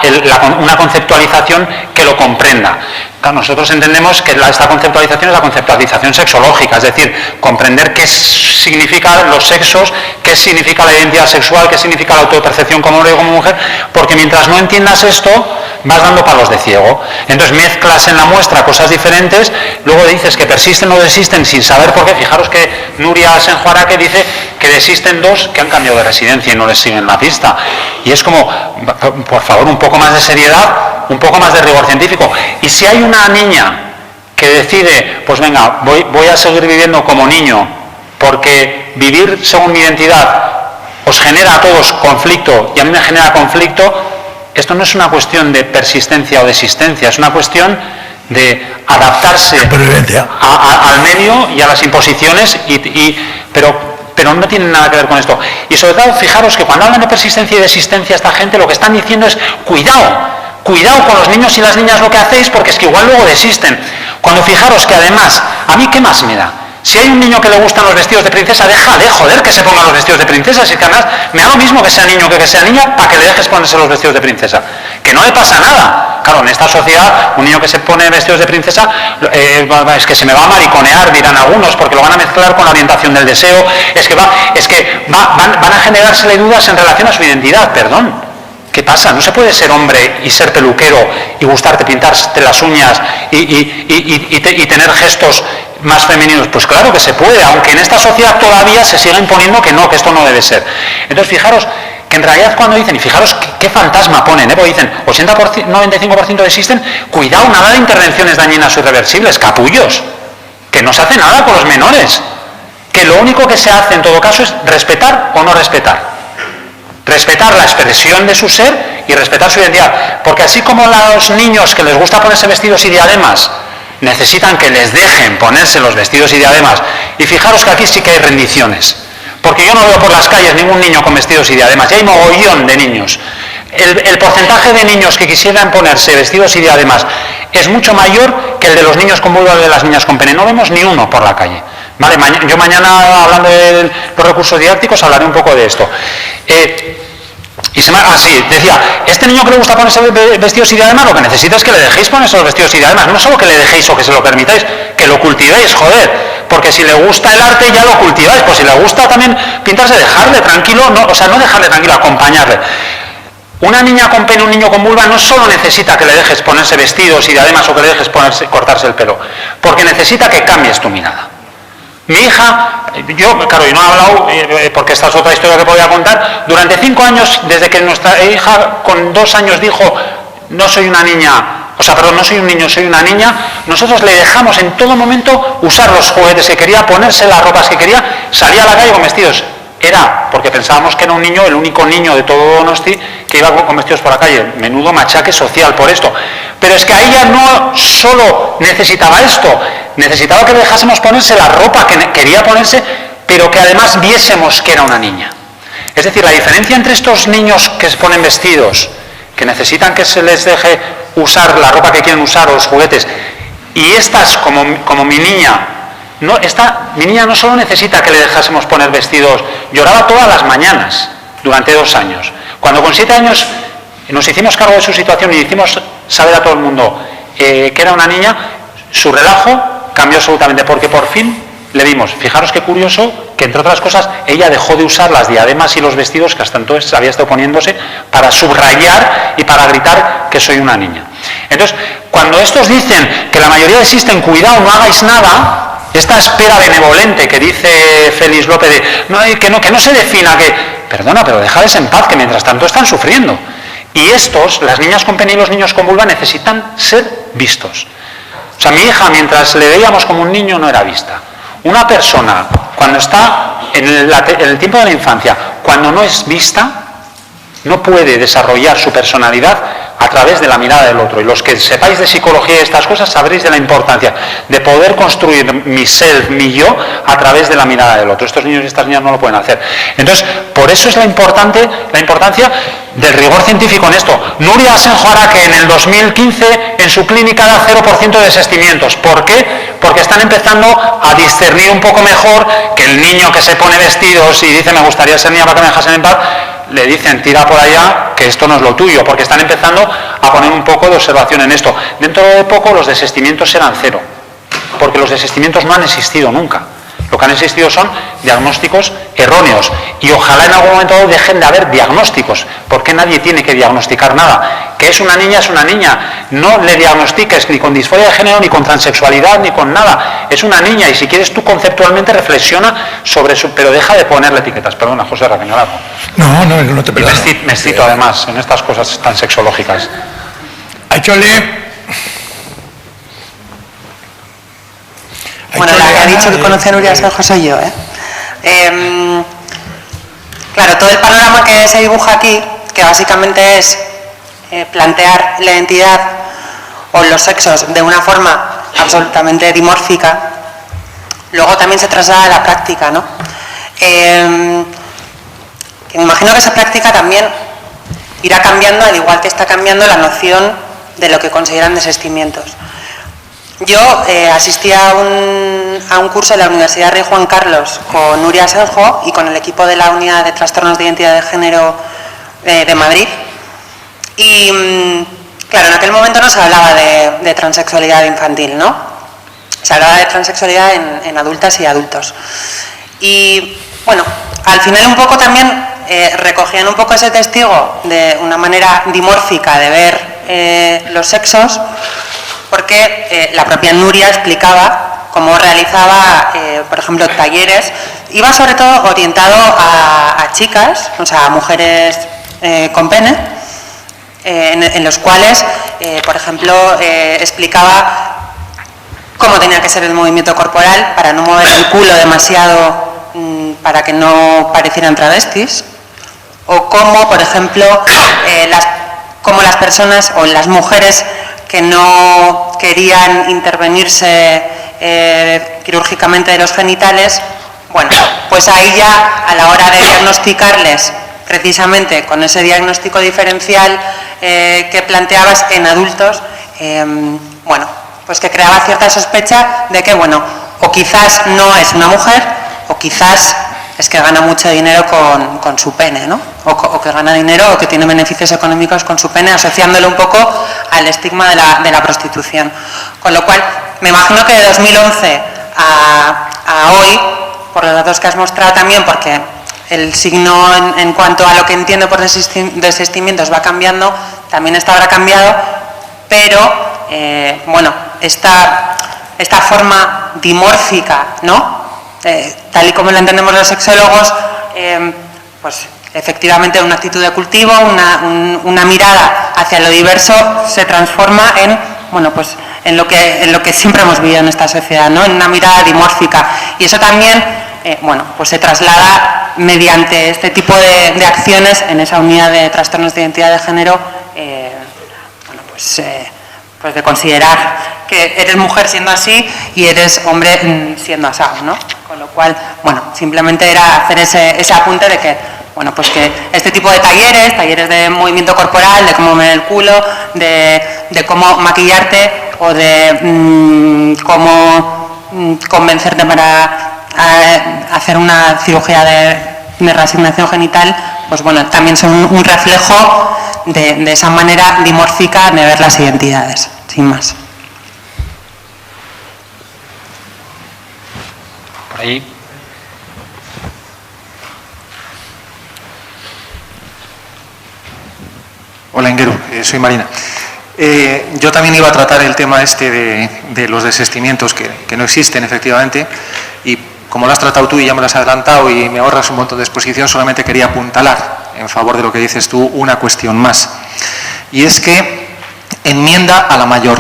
una conceptualización que lo comprenda. Claro, nosotros entendemos que esta conceptualización es la conceptualización sexológica, es decir, comprender qué significan los sexos, qué significa la identidad sexual, qué significa la autopercepción como hombre y como mujer, porque mientras no entiendas esto, vas dando palos de ciego. Entonces mezclas en la muestra cosas diferentes, luego dices que persisten o desisten sin saber por qué. Fijaros que Nuria Senjuaraque dice que desisten dos que han cambiado de residencia y no les siguen la pista. Y es como, por favor, un poco más de seriedad, un poco más de rigor científico. Y si hay una niña que decide, pues venga, voy a seguir viviendo como niño, porque vivir según mi identidad os genera a todos conflicto y a mí me genera conflicto, esto no es una cuestión de persistencia o desistencia, es una cuestión de adaptarse al medio y a las imposiciones, pero no tiene nada que ver con esto. Y sobre todo, fijaros que cuando hablan de persistencia y desistencia, esta gente lo que están diciendo es cuidado con los niños y las niñas lo que hacéis, porque es que igual luego desisten. Cuando fijaros que además, ¿a mí qué más me da? Si hay un niño que le gustan los vestidos de princesa, déjale, joder, que se ponga los vestidos de princesa. Si es que además me da lo mismo que sea niño que sea niña, para que le dejes ponerse los vestidos de princesa. Que no le pasa nada. Claro, en esta sociedad, un niño que se pone vestidos de princesa, es que se me va a mariconear, dirán algunos, porque lo van a mezclar con la orientación del deseo. Van a generársele dudas en relación a su identidad, perdón. ¿Qué pasa? No se puede ser hombre y ser peluquero y gustarte pintarte las uñas y tener gestos más femeninos. Pues claro que se puede, aunque en esta sociedad todavía se siga imponiendo que no, que esto no debe ser. Entonces fijaros que en realidad cuando dicen, y fijaros qué fantasma ponen, porque dicen 95% desisten, cuidado, nada de intervenciones dañinas o irreversibles, capullos, que no se hace nada con los menores, que lo único que se hace en todo caso es respetar o no respetar. Respetar la expresión de su ser y respetar su identidad. Porque así como los niños que les gusta ponerse vestidos y diademas necesitan que les dejen ponerse los vestidos y diademas, y fijaros que aquí sí que hay rendiciones, porque yo no veo por las calles ningún niño con vestidos y diademas, y hay mogollón de niños. El porcentaje de niños que quisieran ponerse vestidos y diademas es mucho mayor que el de los niños con vulva o de las niñas con pene. No vemos ni uno por la calle. Vale, yo mañana, hablando de los recursos didácticos, hablaré un poco de esto. Decía, este niño que le gusta ponerse vestidos y diademas, lo que necesita es que le dejéis ponerse los vestidos y diademas, no solo que le dejéis o que se lo permitáis, que lo cultivéis, joder, porque si le gusta el arte ya lo cultiváis, pues si le gusta también pintarse, dejarle tranquilo, no dejarle tranquilo, acompañarle. Una niña con pene, un niño con vulva no solo necesita que le dejes ponerse vestidos y diademas o que le dejes cortarse el pelo, porque necesita que cambies tu mirada. Mi hija, yo no he hablado, porque esta es otra historia que podía contar, durante 5 años, desde que nuestra hija con 2 años dijo, no soy un niño, soy una niña, nosotros le dejamos en todo momento usar los juguetes que quería, ponerse las ropas que quería, salía a la calle con vestidos. Era porque pensábamos que era un niño, el único niño de todo Donosti que iba con vestidos por la calle. Menudo machaque social por esto. Pero es que a ella no solo necesitaba esto, necesitaba que le dejásemos ponerse la ropa que quería ponerse, pero que además viésemos que era una niña. Es decir, la diferencia entre estos niños que se ponen vestidos, que necesitan que se les deje usar la ropa que quieren usar o los juguetes, y estas como mi niña, mi niña no solo necesita que le dejásemos poner vestidos, lloraba todas las mañanas durante 2 años. Cuando con 7 años nos hicimos cargo de su situación y hicimos saber a todo el mundo que era una niña, su relajo cambió absolutamente, porque por fin le vimos. Fijaros qué curioso que, entre otras cosas, ella dejó de usar las diademas y los vestidos que hasta entonces había estado poniéndose para subrayar y para gritar que soy una niña. Entonces, cuando estos dicen que la mayoría desisten, cuidado, no hagáis nada, esta espera benevolente que dice Félix López de que no se defina, perdona, pero déjales en paz, que mientras tanto están sufriendo. Y estos, las niñas con pene y los niños con vulva, necesitan ser vistos. O sea, mi hija, mientras le veíamos como un niño, no era vista. Una persona, cuando está en el tiempo de la infancia, cuando no es vista, no puede desarrollar su personalidad a través de la mirada del otro. Y los que sepáis de psicología y estas cosas sabréis de la importancia de poder construir mi self, mi yo, a través de la mirada del otro. Estos niños y estas niñas no lo pueden hacer. Entonces, por eso es la importancia del rigor científico en esto. Nuria Asenjo Araque en el 2015 en su clínica da 0% de desistimientos. ¿Por qué? Porque están empezando a discernir un poco mejor que el niño que se pone vestidos y dice me gustaría ser niña para que me dejasen en paz, le dicen tira por allá que esto no es lo tuyo, porque están empezando a poner un poco de observación en esto. Dentro de poco los desistimientos serán 0, porque los desistimientos no han existido nunca. Lo que han existido son diagnósticos erróneos y ojalá en algún momento dejen de haber diagnósticos, porque nadie tiene que diagnosticar nada. Que es una niña, no le diagnostiques ni con disforia de género, ni con transexualidad, ni con nada. Es una niña y si quieres tú conceptualmente reflexiona sobre su... pero deja de ponerle etiquetas. Perdona, José Raquel. No te perdono. Me cito además en estas cosas tan sexológicas. Bueno, la que ha dicho que conoce a Nuria Asenjo soy yo, Claro, todo el panorama que se dibuja aquí, que básicamente es plantear la identidad o los sexos de una forma absolutamente dimórfica, luego también se traslada a la práctica, ¿no? Que me imagino que esa práctica también irá cambiando, al igual que está cambiando la noción de lo que consideran desistimientos. Yo asistí a un curso en la Universidad Rey Juan Carlos con Nuria Asenjo y con el equipo de la Unidad de Trastornos de Identidad de Género de Madrid. Y, claro, en aquel momento no se hablaba de transexualidad infantil, ¿no? Se hablaba de transexualidad en adultas y adultos. Y, bueno, al final un poco también recogían un poco ese testigo de una manera dimórfica de ver los sexos, porque la propia Nuria explicaba cómo realizaba, por ejemplo, talleres. Iba sobre todo orientado a chicas, o sea, a mujeres con pene, en los cuales, por ejemplo, explicaba cómo tenía que ser el movimiento corporal para no mover el culo demasiado para que no parecieran travestis, o cómo, por ejemplo, cómo las personas o las mujeres que no querían intervenirse quirúrgicamente de los genitales, bueno, pues ahí ya a la hora de diagnosticarles, precisamente con ese diagnóstico diferencial que planteabas en adultos, bueno, pues que creaba cierta sospecha de que, bueno, o quizás no es una mujer, o quizás es que gana mucho dinero con su pene, ¿no? O que gana dinero o que tiene beneficios económicos con su pene, asociándolo un poco al estigma de la prostitución. Con lo cual, me imagino que de 2011 a hoy, por los datos que has mostrado también, porque el signo en cuanto a lo que entiendo por desistimientos va cambiando, también esta habrá cambiado, pero, bueno, esta forma dimórfica, ¿no? Tal y como lo entendemos los sexólogos, pues efectivamente una actitud de cultivo, una mirada hacia lo diverso se transforma en, bueno, pues en lo que siempre hemos vivido en esta sociedad, ¿no? En una mirada dimórfica. Y eso también, bueno, pues se traslada mediante este tipo de acciones en esa unidad de trastornos de identidad de género, bueno, pues de considerar que eres mujer siendo así y eres hombre siendo asado, ¿no? Con lo cual, bueno, simplemente era hacer ese apunte de que, bueno, pues que este tipo de talleres de movimiento corporal, de cómo mover el culo, de cómo maquillarte o de cómo convencerte para hacer una cirugía de reasignación genital, pues bueno, también son un reflejo de esa manera dimórfica de ver las identidades, sin más. Por ahí. Hola, Ingeru, soy Marina. Yo también iba a tratar el tema este de los desistimientos que no existen efectivamente, y como lo has tratado tú y ya me lo has adelantado y me ahorras un montón de exposición, solamente quería apuntalar en favor de lo que dices tú una cuestión más. Y es que enmienda a la mayor.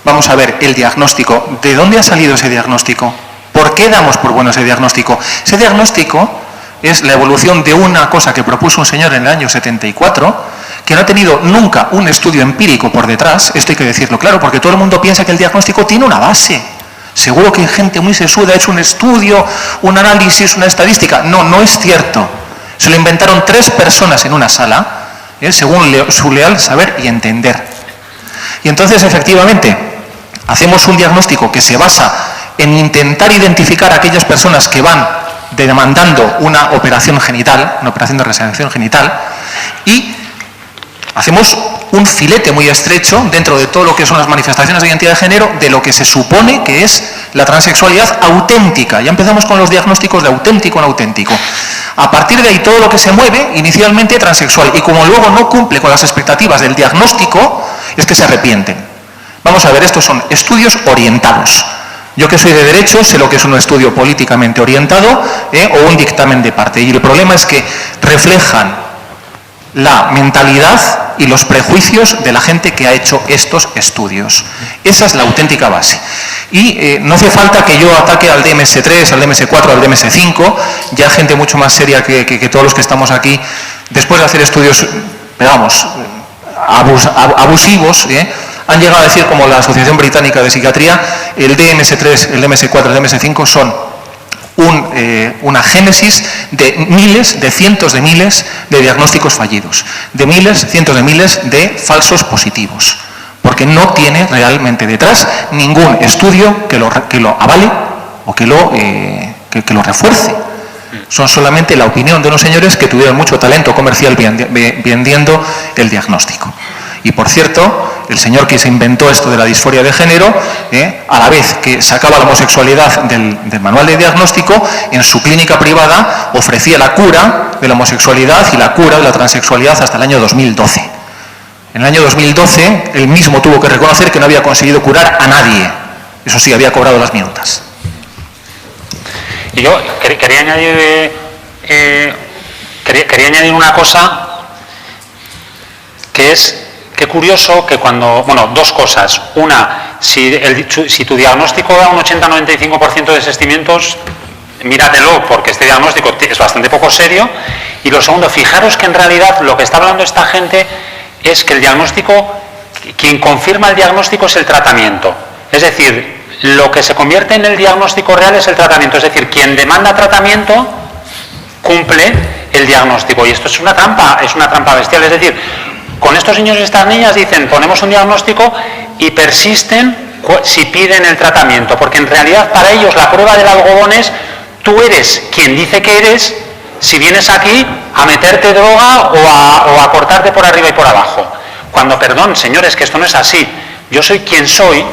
Vamos a ver el diagnóstico. ¿De dónde ha salido ese diagnóstico? ¿Por qué damos por bueno ese diagnóstico? Ese diagnóstico es la evolución de una cosa que propuso un señor en el año 74, que no ha tenido nunca un estudio empírico por detrás, esto hay que decirlo claro, porque todo el mundo piensa que el diagnóstico tiene una base. Seguro que hay gente muy sesuda, ha hecho un estudio, un análisis, una estadística. No, no es cierto. Se lo inventaron 3 personas en una sala, según su leal saber y entender. Y entonces, efectivamente, hacemos un diagnóstico que se basa en intentar identificar a aquellas personas que van demandando una operación genital, una operación de resección genital, y hacemos un filete muy estrecho dentro de todo lo que son las manifestaciones de identidad de género de lo que se supone que es la transexualidad auténtica. Ya empezamos con los diagnósticos de auténtico en auténtico. A partir de ahí todo lo que se mueve, inicialmente transexual, y como luego no cumple con las expectativas del diagnóstico, es que se arrepienten. Vamos a ver, estos son estudios orientados. Yo que soy de derecho sé lo que es un estudio políticamente orientado o un dictamen de parte. Y el problema es que reflejan la mentalidad y los prejuicios de la gente que ha hecho estos estudios. Esa es la auténtica base. Y no hace falta que yo ataque al DMS3, al DMS4, al DMS5, ya gente mucho más seria que todos los que estamos aquí, después de hacer estudios, digamos, abusivos, han llegado a decir, como la Asociación Británica de Psiquiatría, el DMS3, el DMS4, el DMS5 son una génesis de miles, de cientos de miles de diagnósticos fallidos, de miles, cientos de miles de falsos positivos, porque no tiene realmente detrás ningún estudio que lo avale o que lo refuerce. Son solamente la opinión de unos señores que tuvieron mucho talento comercial vendiendo el diagnóstico. Y por cierto, el señor que se inventó esto de la disforia de género, a la vez que sacaba la homosexualidad del manual de diagnóstico, en su clínica privada ofrecía la cura de la homosexualidad y la cura de la transexualidad hasta el año 2012. En el año 2012, él mismo tuvo que reconocer que no había conseguido curar a nadie. Eso sí, había cobrado las minutas. Y yo quería añadir una cosa, que es qué curioso que cuando, bueno, dos cosas. Una, si tu diagnóstico da un 80-95% de desistimientos, míratelo, porque este diagnóstico es bastante poco serio. Y lo segundo, fijaros que en realidad lo que está hablando esta gente es que el diagnóstico, quien confirma el diagnóstico es el tratamiento. Es decir, lo que se convierte en el diagnóstico real es el tratamiento. Es decir, quien demanda tratamiento cumple el diagnóstico. Y esto es una trampa bestial. Es decir, con estos niños y estas niñas dicen, ponemos un diagnóstico y persisten si piden el tratamiento, porque en realidad para ellos la prueba del algodón es, tú eres quien dice que eres, si vienes aquí a meterte droga o a cortarte por arriba y por abajo. Cuando, perdón, señores, que esto no es así. Yo soy quien soy,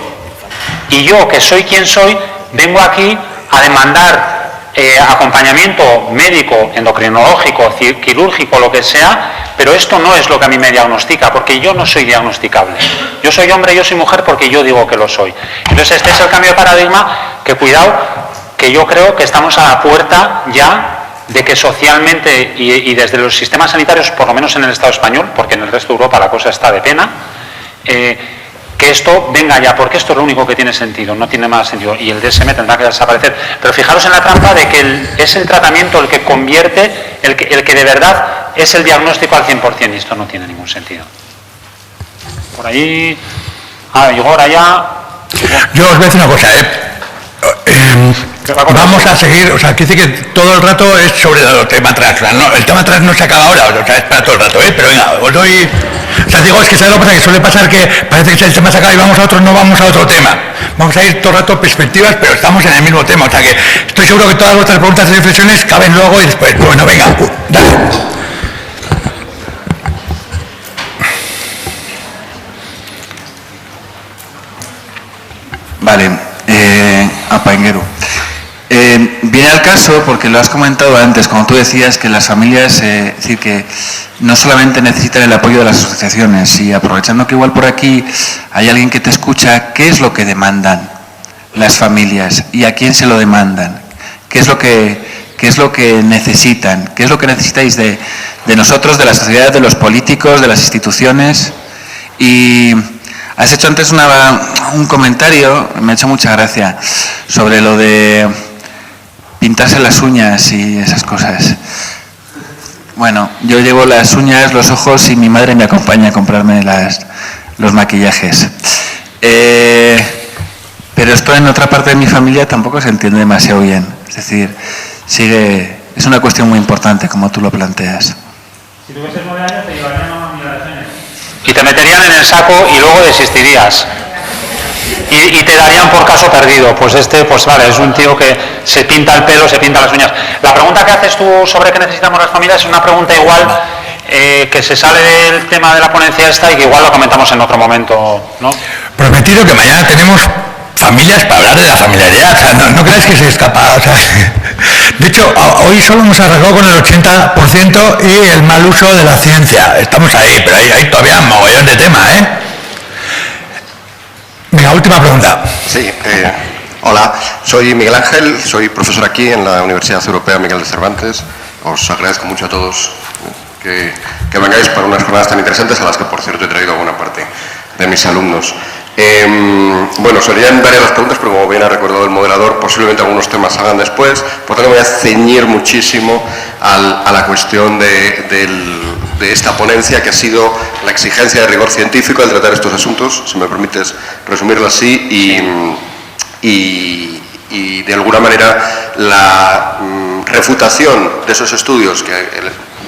y yo que soy quien soy, vengo aquí a demandar acompañamiento médico, endocrinológico, quirúrgico, lo que sea, pero esto no es lo que a mí me diagnostica, porque yo no soy diagnosticable. Yo soy hombre, yo soy mujer porque yo digo que lo soy. Entonces este es el cambio de paradigma que, cuidado, que yo creo que estamos a la puerta ya de que socialmente y desde los sistemas sanitarios, por lo menos en el Estado español, porque en el resto de Europa la cosa está de pena, que esto venga ya, porque esto es lo único que tiene sentido, no tiene más sentido, y el DSM tendrá que desaparecer. Pero fijaros en la trampa de que es el tratamiento el que convierte, el que de verdad es el diagnóstico al 100%, y esto no tiene ningún sentido. Por ahí, ahora ya... Yo os voy a decir una cosa, vamos a seguir, o sea, quiere decir que todo el rato es sobre el tema trans, ¿no? El tema trans no se acaba ahora, o sea, es para todo el rato, pero venga, os doy... O sea, digo, es que ¿sabes lo que pasa? Que suele pasar que parece que el tema se acaba y vamos a otro, no vamos a otro tema. Vamos a ir todo el rato perspectivas, pero estamos en el mismo tema, o sea que estoy seguro que todas vuestras preguntas y reflexiones caben luego y después. Bueno, venga, dale. Vale, Apainguero. Viene al caso porque lo has comentado antes, cuando tú decías que las familias, es decir, que no solamente necesitan el apoyo de las asociaciones, y aprovechando que igual por aquí hay alguien que te escucha, ¿qué es lo que demandan las familias y a quién se lo demandan? ¿Qué es lo que necesitan? ¿Qué es lo que necesitáis de nosotros, de la sociedad, de los políticos, de las instituciones? Y has hecho antes un comentario, me ha hecho mucha gracia, sobre lo de pintarse las uñas y esas cosas. Bueno, yo llevo las uñas, los ojos y mi madre me acompaña a comprarme los maquillajes. Pero esto en otra parte de mi familia tampoco se entiende demasiado bien. Es decir, es una cuestión muy importante como tú lo planteas. Si tuvieses 9 años te llevarían a una migración y te meterían en el saco y luego desistirías. Y te darían por caso perdido. Pues pues vale, es un tío que se pinta el pelo, se pinta las uñas. La pregunta que haces tú sobre qué necesitamos las familias es una pregunta igual que se sale del tema de la ponencia esta y que igual lo comentamos en otro momento, ¿no? Prometido que mañana tenemos familias para hablar de la familiaridad, o sea, no creáis que se escapa, o sea, de hecho, hoy solo hemos arreglado con el 80% y el mal uso de la ciencia, estamos ahí, pero hay todavía un mogollón de tema, ¿eh? Venga, última pregunta. Sí, hola, soy Miguel Ángel, soy profesor aquí en la Universidad Europea Miguel de Cervantes. Os agradezco mucho a todos que vengáis para unas jornadas tan interesantes a las que, por cierto, he traído a buena parte de mis alumnos. Bueno, serían varias las preguntas, pero como bien ha recordado el moderador, posiblemente algunos temas salgan después, por tanto me voy a ceñir muchísimo a la cuestión de esta ponencia, que ha sido la exigencia de rigor científico al tratar estos asuntos, si me permites resumirlo así, y de alguna manera la refutación de esos estudios que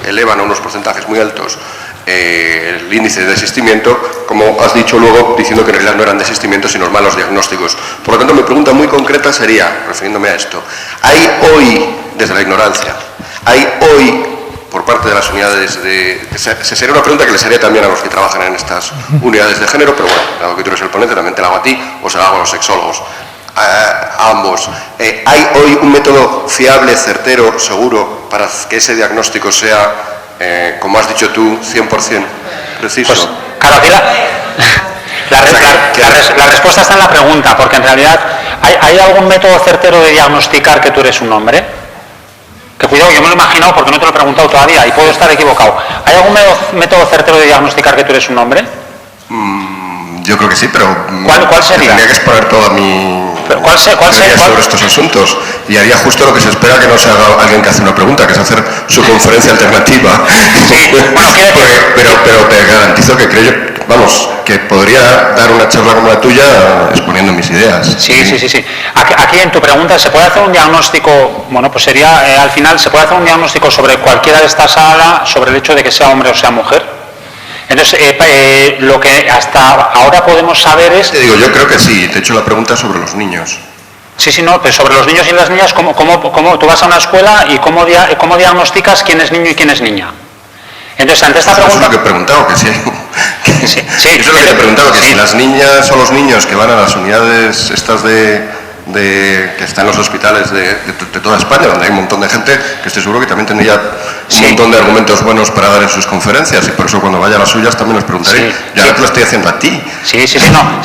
elevan a unos porcentajes muy altos el índice de desistimiento, como has dicho luego, diciendo que en realidad no eran desistimientos sino malos diagnósticos. Por lo tanto, mi pregunta muy concreta sería, refiriéndome a esto, ¿hay hoy, desde la ignorancia, hay hoy, por parte de las unidades sería una pregunta que les haría también a los que trabajan en estas unidades de género, pero bueno, dado que tú eres el ponente, también te la hago a ti, o se la hago a los sexólogos, a ambos. ¿Hay hoy un método fiable, certero, seguro, para que ese diagnóstico sea, como has dicho tú, 100% preciso? Pues, claro, aquí la respuesta está en la pregunta, porque en realidad, ¿hay algún método certero de diagnosticar que tú eres un hombre? Que cuidado, yo me lo he imaginado porque no te lo he preguntado todavía y puedo estar equivocado. ¿Hay algún método certero de diagnosticar que tú eres un hombre? Yo creo que sí, pero ¿Cuál sería? Tendría que exponer toda mi ¿Cuál sería sobre estos asuntos y haría justo lo que se espera que no se haga alguien que hace una pregunta, que es hacer su conferencia alternativa. Sí, bueno, pero te garantizo que que podría dar una charla como la tuya exponiendo mis ideas. Sí. Aquí en tu pregunta, ¿se puede hacer un diagnóstico? Bueno, pues sería, al final, ¿se puede hacer un diagnóstico sobre cualquiera de esta sala, sobre el hecho de que sea hombre o sea mujer? Entonces, lo que hasta ahora podemos saber es... Te digo, yo creo que sí. Te he hecho la pregunta sobre los niños. Sí, no, pero sobre los niños y las niñas, ¿cómo tú vas a una escuela y cómo diagnosticas quién es niño y quién es niña? Entonces, ante esta pregunta... Eso es lo que he preguntado, que sí. Sí, eso es lo que te he preguntado, que si las niñas o los niños que van a las unidades estas que están en los hospitales de toda España, donde hay un montón de gente, que estoy seguro que también tendría un montón de argumentos buenos para dar en sus conferencias, y por eso cuando vaya a las suyas también los preguntaré. Y ahora te lo estoy haciendo a ti.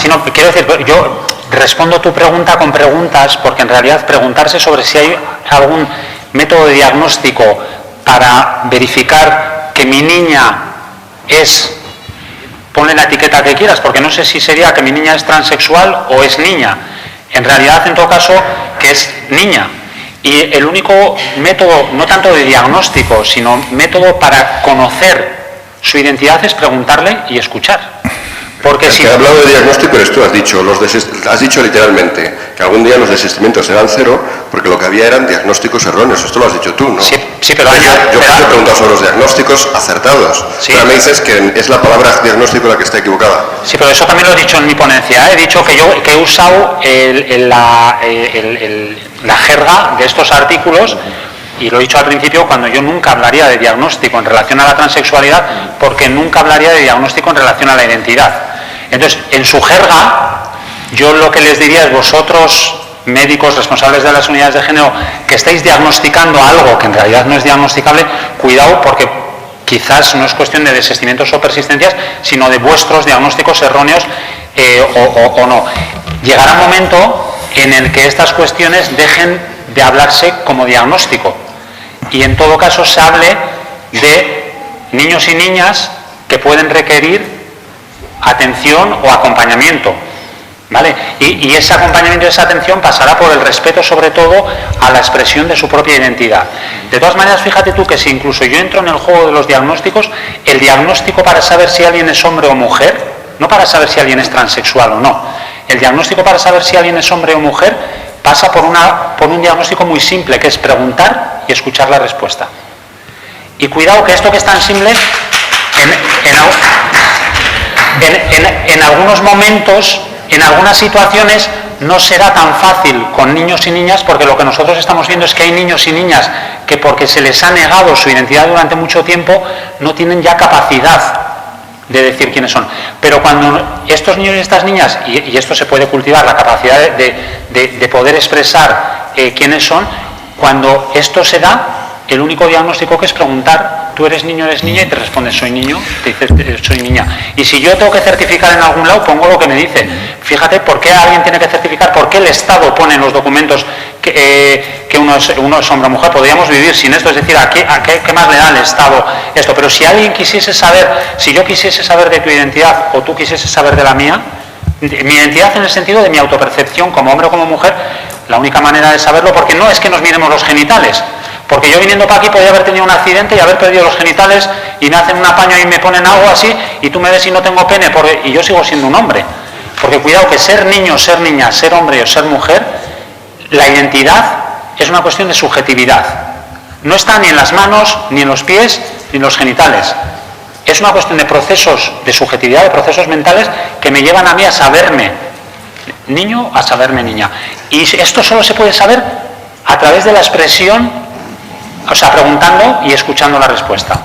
No, quiero decir, yo respondo tu pregunta con preguntas, porque en realidad preguntarse sobre si hay algún método de diagnóstico para verificar que mi niña ponle la etiqueta que quieras, porque no sé si sería que mi niña es transexual o es niña. En realidad, en todo caso, que es niña. Y el único método, no tanto de diagnóstico, sino método para conocer su identidad es preguntarle y escuchar. Porque si... He hablado de diagnóstico, eres tú, has dicho literalmente que algún día los desistimientos eran cero, porque lo que había eran diagnósticos erróneos. Esto lo has dicho tú, ¿no? Sí, pero... Yo te he preguntado sobre los diagnósticos acertados. Sí. Pero me dices que es la palabra diagnóstico la que está equivocada. Sí, pero eso también lo he dicho en mi ponencia. He dicho que he usado la jerga de estos artículos, y lo he dicho al principio, cuando yo nunca hablaría de diagnóstico en relación a la transexualidad, porque nunca hablaría de diagnóstico en relación a la identidad. Entonces, en su jerga, yo lo que les diría es, vosotros, médicos responsables de las unidades de género, que estáis diagnosticando algo que en realidad no es diagnosticable, cuidado, porque quizás no es cuestión de desistimientos o persistencias, sino de vuestros diagnósticos erróneos o no. Llegará un momento en el que estas cuestiones dejen de hablarse como diagnóstico, y en todo caso se hable de niños y niñas que pueden requerir atención o acompañamiento. ¿Vale? Y ese acompañamiento y esa atención pasará por el respeto, sobre todo, a la expresión de su propia identidad. De todas maneras, fíjate tú que si incluso yo entro en el juego de los diagnósticos, el diagnóstico para saber si alguien es hombre o mujer, no para saber si alguien es transexual o no, el diagnóstico para saber si alguien es hombre o mujer pasa por un diagnóstico muy simple, que es preguntar y escuchar la respuesta. Y cuidado que esto que es tan simple, en algunos momentos, en algunas situaciones, no será tan fácil con niños y niñas, porque lo que nosotros estamos viendo es que hay niños y niñas que, porque se les ha negado su identidad durante mucho tiempo, no tienen ya capacidad de decir quiénes son. Pero cuando estos niños y estas niñas, y esto se puede cultivar, la capacidad de poder expresar quiénes son, cuando esto se da, el único diagnóstico que es preguntar, tú eres niño, eres niña, y te respondes soy niño, te dices soy niña. Y si yo tengo que certificar en algún lado, pongo lo que me dice. Fíjate, ¿por qué alguien tiene que certificar? ¿Por qué el Estado pone en los documentos que uno es hombre o mujer? Podríamos vivir sin esto, es decir, ¿qué más le da al Estado esto? Pero si alguien quisiese saber, si yo quisiese saber de tu identidad o tú quisieses saber de la mía, mi identidad en el sentido de mi autopercepción como hombre o como mujer, la única manera de saberlo, porque no es que nos miremos los genitales, porque yo viniendo para aquí podía haber tenido un accidente y haber perdido los genitales y me hacen un apaño y me ponen algo así y tú me ves y no tengo pene y yo sigo siendo un hombre. Porque cuidado que ser niño, ser niña, ser hombre o ser mujer, la identidad es una cuestión de subjetividad. No está ni en las manos, ni en los pies, ni en los genitales. Es una cuestión de procesos de subjetividad, de procesos mentales que me llevan a mí a saberme niño, a saberme niña. Y esto solo se puede saber a través de la expresión, o sea, preguntando y escuchando la respuesta.